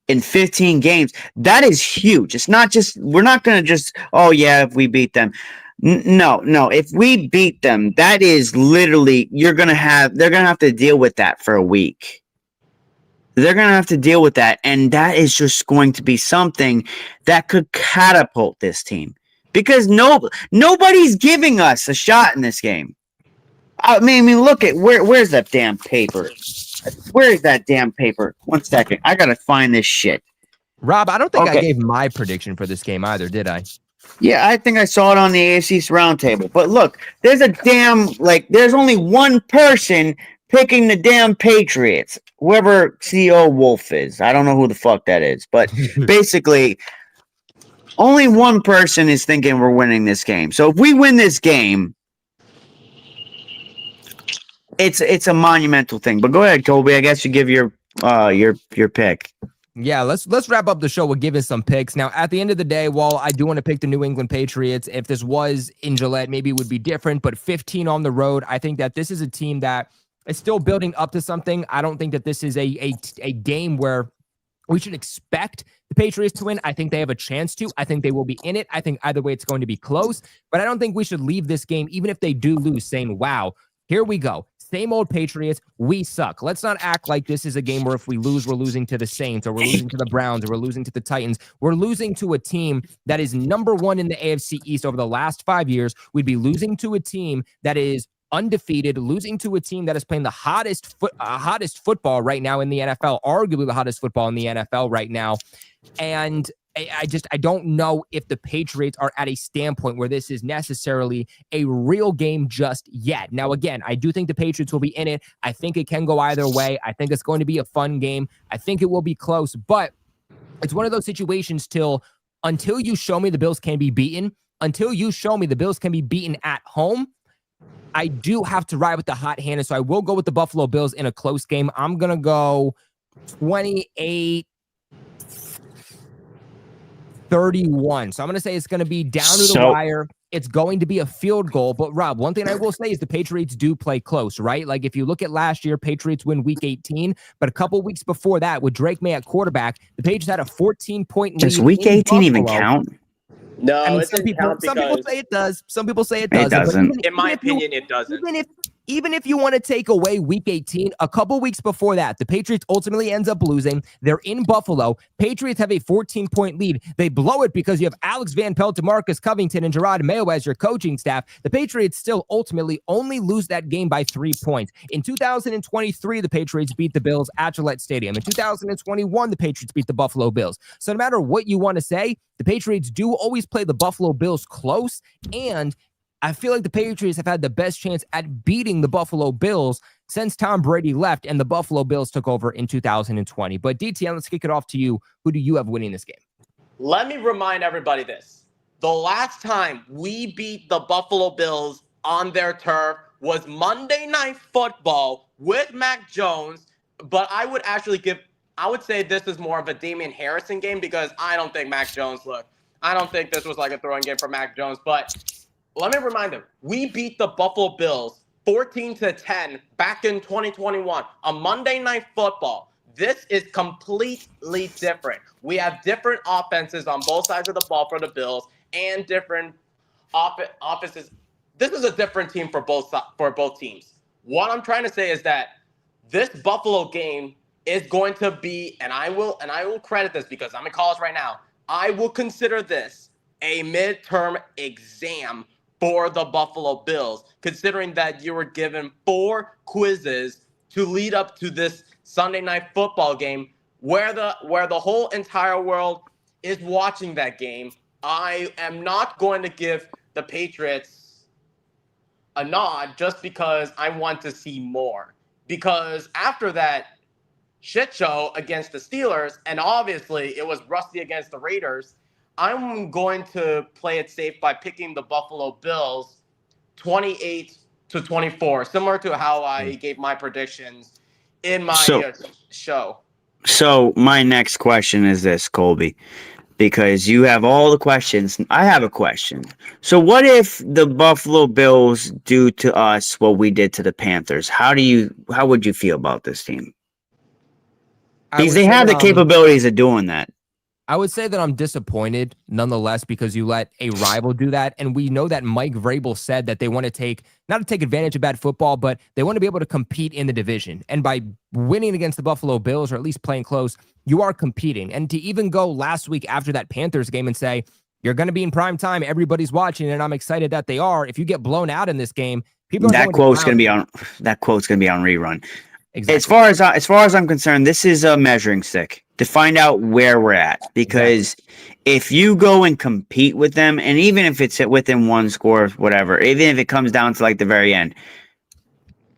in 15 games, that is huge. It's not just, we're not going to just, oh yeah, if we beat them. No. If we beat them, that is literally, they're going to have to deal with that for a week. They're going to have to deal with that. And that is just going to be something that could catapult this team, because nobody's giving us a shot in this game. I mean, look at where's that damn paper? Where is that damn paper? 1 second. I got to find this shit. Rob, I don't think I Okay. gave my prediction for this game either, did I? Yeah, I think I saw it on the AFC East roundtable. But look, there's there's only one person picking the damn Patriots. Whoever CEO Wolf is. I don't know who the fuck that is. But basically, only one person is thinking we're winning this game. So if we win this game, it's a monumental thing. But go ahead, Colby. I guess you give your pick. Yeah, let's wrap up the show with giving some picks. Now, at the end of the day, while I do want to pick the New England Patriots, if this was in Gillette, maybe it would be different, but 15 on the road, I think that this is a team that is still building up to something. I don't think that this is a game where we should expect the Patriots to win. I think they have a chance to. I think they will be in it. I think either way it's going to be close, but I don't think we should leave this game, even if they do lose, saying, wow, here we go. Same old Patriots, we suck. Let's not act like this is a game where if we lose, we're losing to the Saints, or we're losing to the Browns, or we're losing to the Titans. We're losing to a team that is number one in the AFC East over the last 5 years. We'd be losing to a team that is undefeated, losing to a team that is playing the hottest football right now in the NFL, arguably the hottest football in the NFL right now. And I don't know if the Patriots are at a standpoint where this is necessarily a real game just yet. Now, again, I do think the Patriots will be in it. I think it can go either way. I think it's going to be a fun game. I think it will be close, but it's one of those situations until you show me the Bills can be beaten, until you show me the Bills can be beaten at home, I do have to ride with the hot hand. And so I will go with the Buffalo Bills in a close game. I'm going to go 28-31. So I'm going to say it's going to be down to the wire. It's going to be a field goal. But Rob, one thing I will say is the Patriots do play close, right? Like if you look at last year, Patriots win week 18, but a couple weeks before that with Drake Maye at quarterback, the Patriots had a 14-point lead. Does week 18 even count? No, I mean, it some people say it does. Some people say it It doesn't. doesn't. In my opinion, it doesn't. Even if you want to take away week 18, a couple weeks before that, the Patriots ultimately ends up losing. They're in Buffalo. Patriots have a 14-point lead. They blow it because you have Alex Van Pelt, DeMarcus Covington, and Gerard Mayo as your coaching staff. The Patriots still ultimately only lose that game by 3 points. In 2023, the Patriots beat the Bills at Gillette Stadium. In 2021, the Patriots beat the Buffalo Bills. So no matter what you want to say, the Patriots do always play the Buffalo Bills close, and I feel like the Patriots have had the best chance at beating the Buffalo Bills since Tom Brady left and the Buffalo Bills took over in 2020. But DTN, let's kick it off to you. Who do you have winning this game? Let me remind everybody this. The last time we beat the Buffalo Bills on their turf was Monday Night Football with Mac Jones. But I would say this is more of a Damian Harrison game because I don't think Mac Jones, I don't think this was like a throwing game for Mac Jones. But let me remind them, we beat the Buffalo Bills 14-10 back in 2021 on Monday Night Football. This is completely different. We have different offenses on both sides of the ball for the Bills and different offenses. This is a different team for both teams. What I'm trying to say is that this Buffalo game is going to be, and I will credit this because I'm in college right now, I will consider this a midterm exam for the Buffalo Bills, considering that you were given 4 quizzes to lead up to this Sunday Night Football game where the whole entire world is watching that game. I am not going to give the Patriots a nod just because I want to see more. Because after that shit show against the Steelers, and obviously it was rusty against the Raiders, I'm going to play it safe by picking the Buffalo Bills 28-24, similar to how I gave my predictions in my show. So my next question is this, Colby, because you have all the questions. I have a question. So what if the Buffalo Bills do to us what we did to the Panthers? How would you feel about this team? Because they have the capabilities of doing that. I would say that I'm disappointed nonetheless because you let a rival do that. And we know that Mike Vrabel said that they want to not to take advantage of bad football, but they want to be able to compete in the division. And by winning against the Buffalo Bills, or at least playing close, you are competing. And to even go last week after that Panthers game and say, you're going to be in prime time, everybody's watching, and I'm excited that they are. If you get blown out in this game, people are that quote's going to be on rerun. Exactly. As far as I'm concerned, this is a measuring stick to find out where we're at. Because if you go and compete with them, and even if it's within one score, whatever, even if it comes down to like the very end,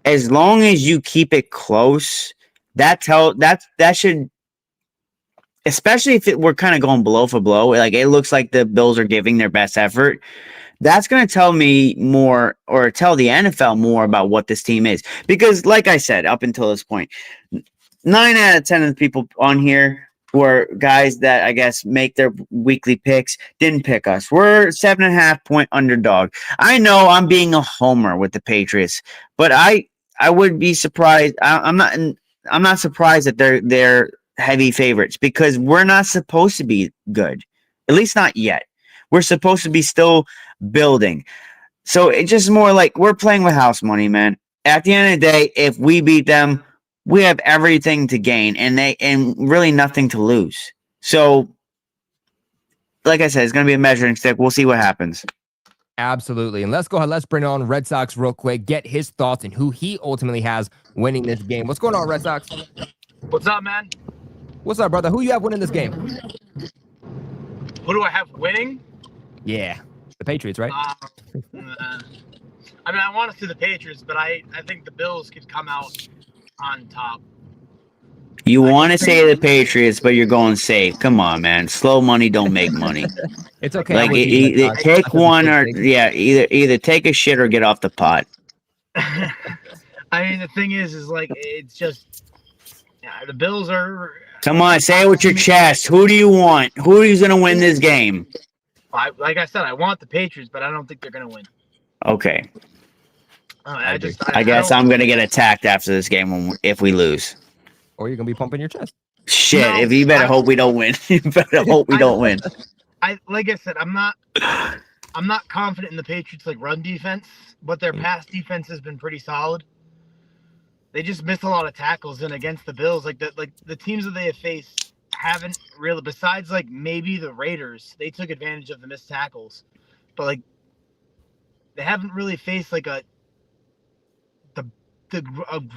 as long as you keep it close, that should, especially if we're kind of going blow for blow, like it looks like the Bills are giving their best effort. That's going to tell me more, or tell the NFL more about what this team is. Because, like I said, up until this point, 9 out of 10 of the people on here were guys that I guess make their weekly picks, didn't pick us. We're 7.5 point underdog. I know I'm being a homer with the Patriots, but I would be surprised. I'm not surprised that they're heavy favorites, because we're not supposed to be good, at least not yet. We're supposed to be still building. So it's just more like we're playing with house money, man. At the end of the day, if we beat them, we have everything to gain and really nothing to lose. So, like I said, it's going to be a measuring stick. We'll see what happens. Absolutely. And let's go ahead. Let's bring on Red Sox real quick, get his thoughts and who he ultimately has winning this game. What's going on, Red Sox? What's up, man? What's up, brother? Who you have winning this game? Who do I have winning? Yeah, the Patriots, right? I mean, I want to see the Patriots, but I think the Bills could come out on top. You want to say the Patriots, but you're going safe. Come on, man. Slow money don't make money. It's okay. Like either take one or either take a shit or get off the pot. I mean, the thing is like it's just the Bills are. Come on, say it with your chest. Who do you want? Who is going to win this game? Like I said, I want the Patriots, but I don't think they're going to win. Okay. I guess I'm going to get attacked after this game if we lose. Or you're going to be pumping your chest. Shit, if you better hope we don't win. You better hope we don't win. Like I said, I'm not confident in the Patriots like run defense, but their pass defense has been pretty solid. They just missed a lot of tackles, and against the Bills, like the teams that they have faced haven't really, besides like maybe the Raiders, they took advantage of the missed tackles, but like they haven't really faced like a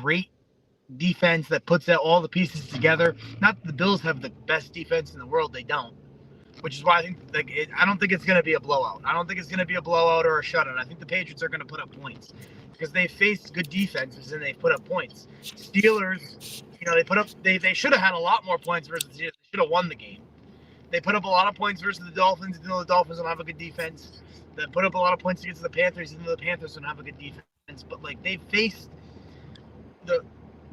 great defense that puts out all the pieces together. Not that the Bills have the best defense in the world, they don't, which is why I think I don't think it's going to be a blowout. I don't think it's going to be a blowout or a shutout. I think the Patriots are going to put up points because they faced good defenses and they put up points. Steelers, they should have had a lot more points versus the Steelers. They should have won the game. They put up a lot of points versus the Dolphins, even though the Dolphins don't have a good defense. They put up a lot of points against the Panthers, even though the Panthers don't have a good defense. But like they faced the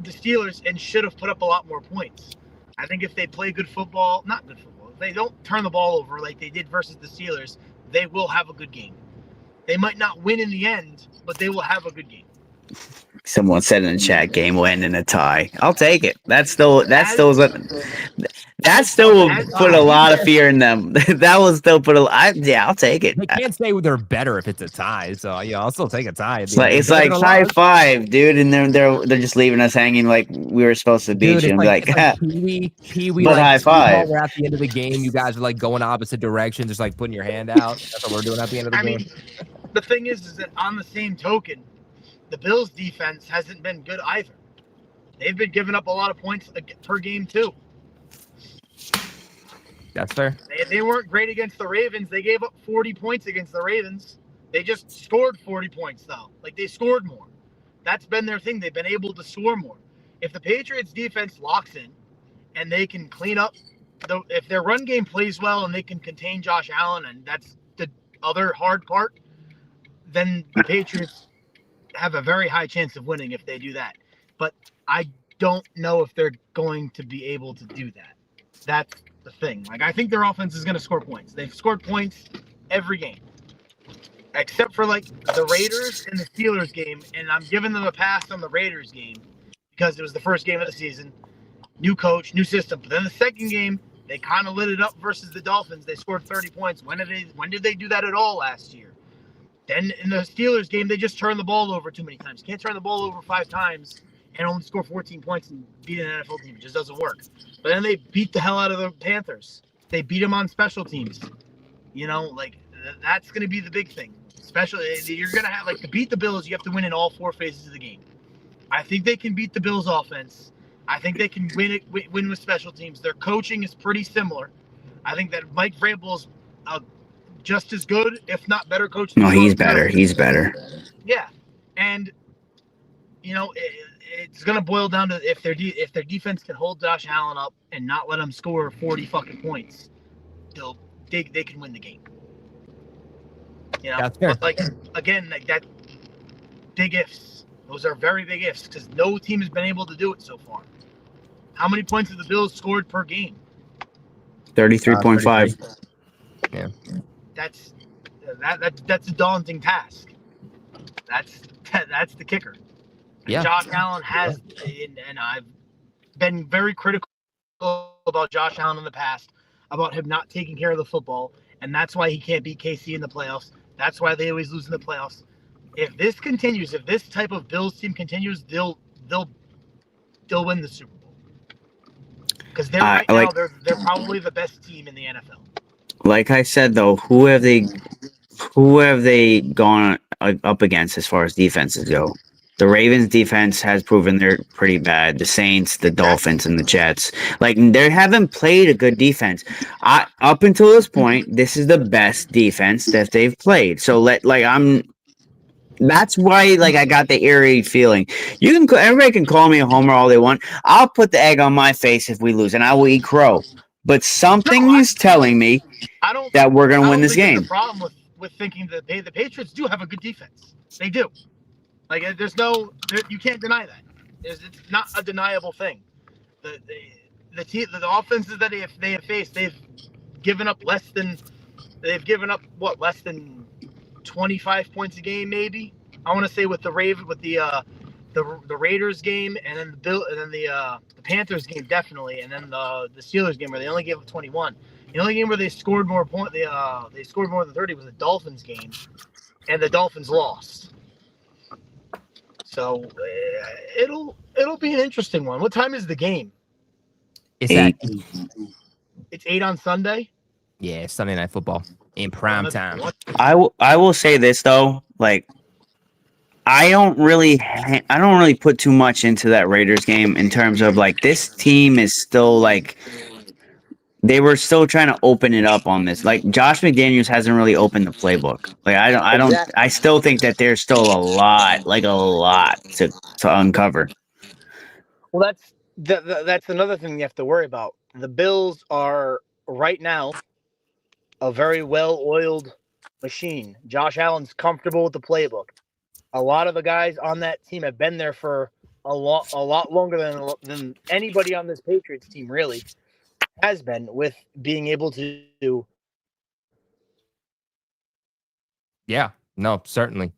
Steelers and should have put up a lot more points. I think if they play good football, not good football, if they don't turn the ball over like they did versus the Steelers, they will have a good game. They might not win in the end, but they will have a good game. Someone said in the chat, game will end in a tie. I'll take it. That still will put a lot of fear in them. That will still put I'll take it. They can't say they're better if it's a tie, so yeah, I'll still take a tie. It's like high five, dude, and they're just leaving us hanging like we were supposed to beat you. And like Pee-wee, but like, high five. We're at the end of the game. You guys are like going opposite directions, just like putting your hand out. That's what we're doing at the end of the game. Mean, the thing is that on the same token, the Bills' defense hasn't been good either. They've been giving up a lot of points per game too. That's fair. They weren't great against the Ravens. They gave up 40 points against the Ravens. They just scored 40 points, though. Like, they scored more. That's been their thing. They've been able to score more. If the Patriots' defense locks in and they can clean up, if their run game plays well and they can contain Josh Allen, and that's the other hard part, then the Patriots have a very high chance of winning if they do that. But I don't know if they're going to be able to do that. That's the thing. Like, I think their offense is going to score points. They've scored points every game, except for like the Raiders and the Steelers game. And I'm giving them a pass on the Raiders game because it was the first game of the season. New coach, new system. But then the second game, they kind of lit it up versus the Dolphins. They scored 30 points. When did they do that at all last year? Then in the Steelers game, they just turned the ball over too many times. Can't turn the ball over 5 times and only score 14 points and beat an NFL team. It just doesn't work. But then they beat the hell out of the Panthers. They beat them on special teams. Like that's going to be the big thing. Especially you're going to have to beat the Bills. You have to win in all 4 phases of the game. I think they can beat the Bills offense. I think they can win with special teams. Their coaching is pretty similar. I think that Mike Vrabel is just as good, if not better, coach. No, he's better. He's better. Yeah, and it's gonna boil down to if their defense can hold Josh Allen up and not let him score 40 fucking points, they can win the game. That's fair. But like again, like that, big ifs. Those are very big ifs because no team has been able to do it so far. How many points have the Bills scored per game? 33.5. Yeah. That's a daunting task. That's the kicker. Yeah. Josh Allen has, and I've been very critical about Josh Allen in the past, about him not taking care of the football, and that's why he can't beat KC in the playoffs. That's why they always lose in the playoffs. If this continues, if this type of Bills team continues, they'll win the Super Bowl. Because now they're probably the best team in the NFL. Like I said though, who have they gone up against as far as defenses go? The Ravens defense has proven they're pretty bad. The Saints, the Dolphins, and the Jets. Like, they haven't played a good defense. Up until this point, this is the best defense that they've played. So that's why, like, I got the eerie feeling. Everybody can call me a homer all they want. I'll put the egg on my face if we lose, and I will eat crow. But something is telling me that we're going to win this game. The problem with thinking that the Patriots do have a good defense. They do. Like, you can't deny that. It's not a deniable thing. The offenses that they have faced, they've given up less than 25 points a game, maybe. I want to say with the Raiders game, and then the Panthers game definitely, and then the Steelers game where they only gave up 21. The only game where they scored more they scored more than 30 was the Dolphins game, and the Dolphins lost. So it'll be an interesting one. What time is the game? It's 8. It's 8 on Sunday. Yeah, Sunday Night Football in prime time. I will say this though, like, I don't really put too much into that Raiders game in terms of, like, this team is still, like, they were still trying to open it up on this. Like, Josh McDaniels hasn't really opened the playbook. Like, I still think that there's still a lot to uncover. Well, that's another thing you have to worry about. The Bills are right now a very well-oiled machine. Josh Allen's comfortable with the playbook. A lot of the guys on that team have been there for a lot longer than anybody on this Patriots team really has been, with being able to do. Yeah, no, certainly.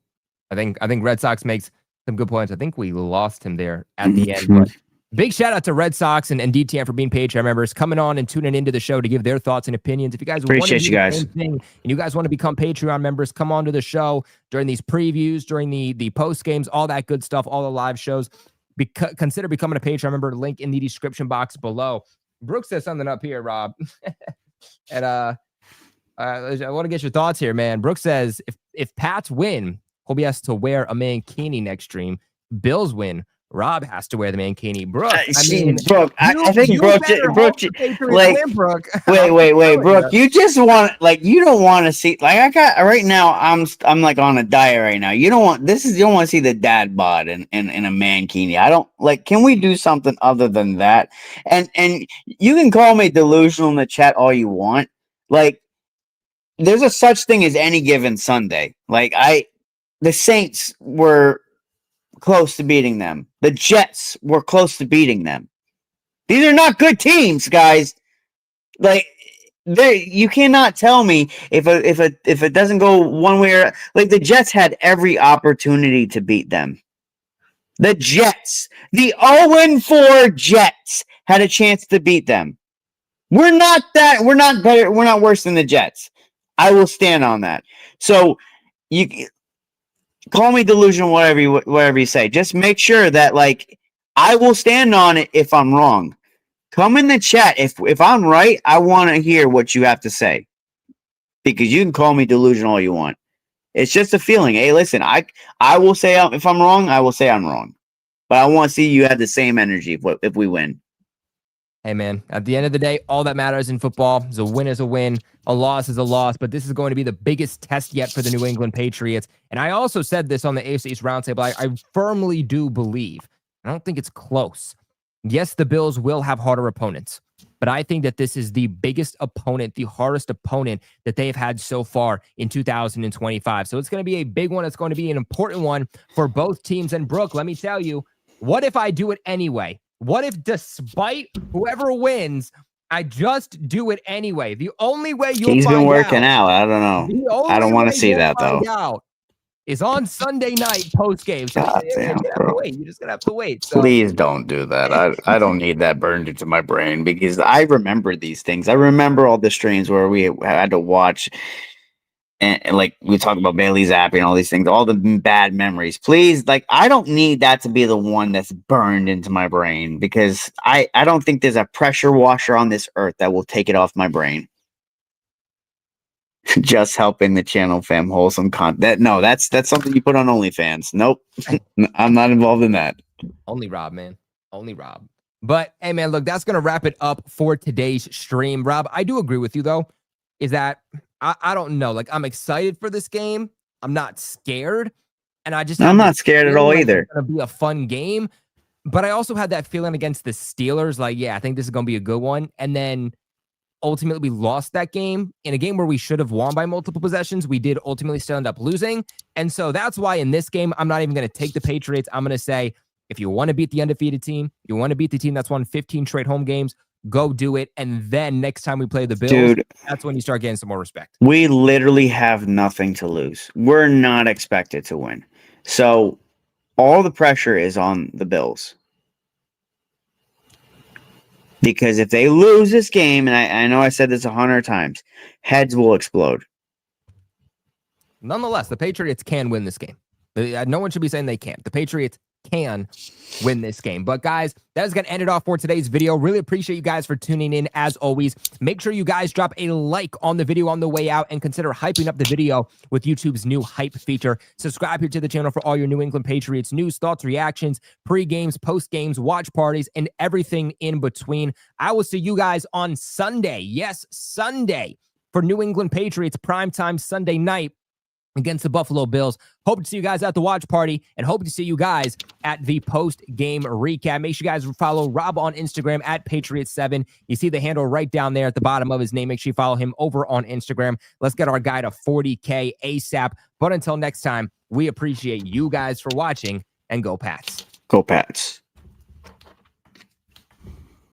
I think Red Sox makes some good points. I think we lost him there at the end, but big shout out to Red Sox and DTM for being Patreon members, coming on and tuning into the show to give their thoughts and opinions. If you guys appreciate you guys, and you guys want to become Patreon members, come on to the show during these previews, during the post games, all that good stuff, all the live shows. Consider becoming a Patreon member. Link in the description box below. Brooks says something up here, Rob, and I want to get your thoughts here, man. Brooks says if Pats win, Colby has to wear a mankini next stream. Bills win, Rob has to wear the mankini. Brooke, I think Brooke, like, Brooke. wait, Brooke, you just want, like, you don't want to see, like, I got right now. I'm like on a diet right now. You don't want to see the dad bod in a mankini. I don't like. Can we do something other than that? And you can call me delusional in the chat all you want. Like, there's a such thing as any given Sunday. Like, the Saints were close to beating them. The Jets were close to beating them. These are not good teams, guys. Like, you cannot tell me if it doesn't go one way or, like, the Jets had every opportunity to beat them. The Jets, the 0-4 Jets, had a chance to beat them. We're not better. We're not worse than the Jets. I will stand on that. So you call me delusional, whatever you say. Just make sure that, like, I will stand on it if I'm wrong. Come in the chat. If I'm right, I want to hear what you have to say. Because you can call me delusional all you want. It's just a feeling. Hey, listen, I will say if I'm wrong, I will say I'm wrong. But I want to see you have the same energy if we win. Hey, man, at the end of the day, all that matters in football is a win is a win, a loss is a loss, but this is going to be the biggest test yet for the New England Patriots. And I also said this on the AFC East roundtable. I firmly do believe, I don't think it's close. Yes, the Bills will have harder opponents, but I think that this is the biggest opponent, the hardest opponent that they've had so far in 2025. So it's going to be a big one. It's going to be an important one for both teams. And Brooke, let me tell you, what if I do it anyway? What if despite whoever wins, I just do it anyway? The only way you'll He's find been working out, out. I don't know. I don't want to see that though. Is on Sunday night post game. So you just gonna have to wait. So. Please don't do that. I don't need that burned into my brain because I remember these things. I remember all the streams where we had to watch. And like we talked about Bailey Zappi and all these things, all the bad memories. Please, like I don't need that to be the one that's burned into my brain because I don't think there's a pressure washer on this earth that will take it off my brain. Just helping the channel fam wholesome content. No, that's something you put on OnlyFans. Nope, I'm not involved in that. Only Rob, man. Only Rob. But hey, man, look, that's gonna wrap it up for today's stream. Rob, I do agree with you though. Is that I don't know. Like, I'm excited for this game. I'm not scared. And I'm not scared at all either. It's going to be a fun game. But I also had that feeling against the Steelers. Like, yeah, I think this is going to be a good one. And then ultimately we lost that game in a game where we should have won by multiple possessions. We did ultimately still end up losing. And so that's why in this game, I'm not even going to take the Patriots. I'm going to say, if you want to beat the undefeated team, you want to beat the team that's won 15 straight home games, go do it. And then next time we play the Bills, dude, that's when you start getting some more respect. We literally have nothing to lose. We're not expected to win. So all the pressure is on the Bills. Because if they lose this game, and I know I said this 100 times, heads will explode. Nonetheless, the Patriots can win this game. No one should be saying they can't. The Patriots can win this game. But guys, that is going to end it off for today's video. Really appreciate you guys for tuning in as always. Make sure you guys drop a like on the video on the way out and consider hyping up the video with YouTube's new hype feature. Subscribe here to the channel for all your New England Patriots news, thoughts, reactions, pre-games, post-games, watch parties, and everything in between. I will see you guys on Sunday. Yes, Sunday for New England Patriots primetime Sunday night against the Buffalo Bills. Hope to see you guys at the watch party and hope to see you guys at the post-game recap. Make sure you guys follow Rob on Instagram at Patriots7. You see the handle right down there at the bottom of his name. Make sure you follow him over on Instagram. Let's get our guy to 40K ASAP. But until next time, we appreciate you guys for watching and go Pats. Go Pats.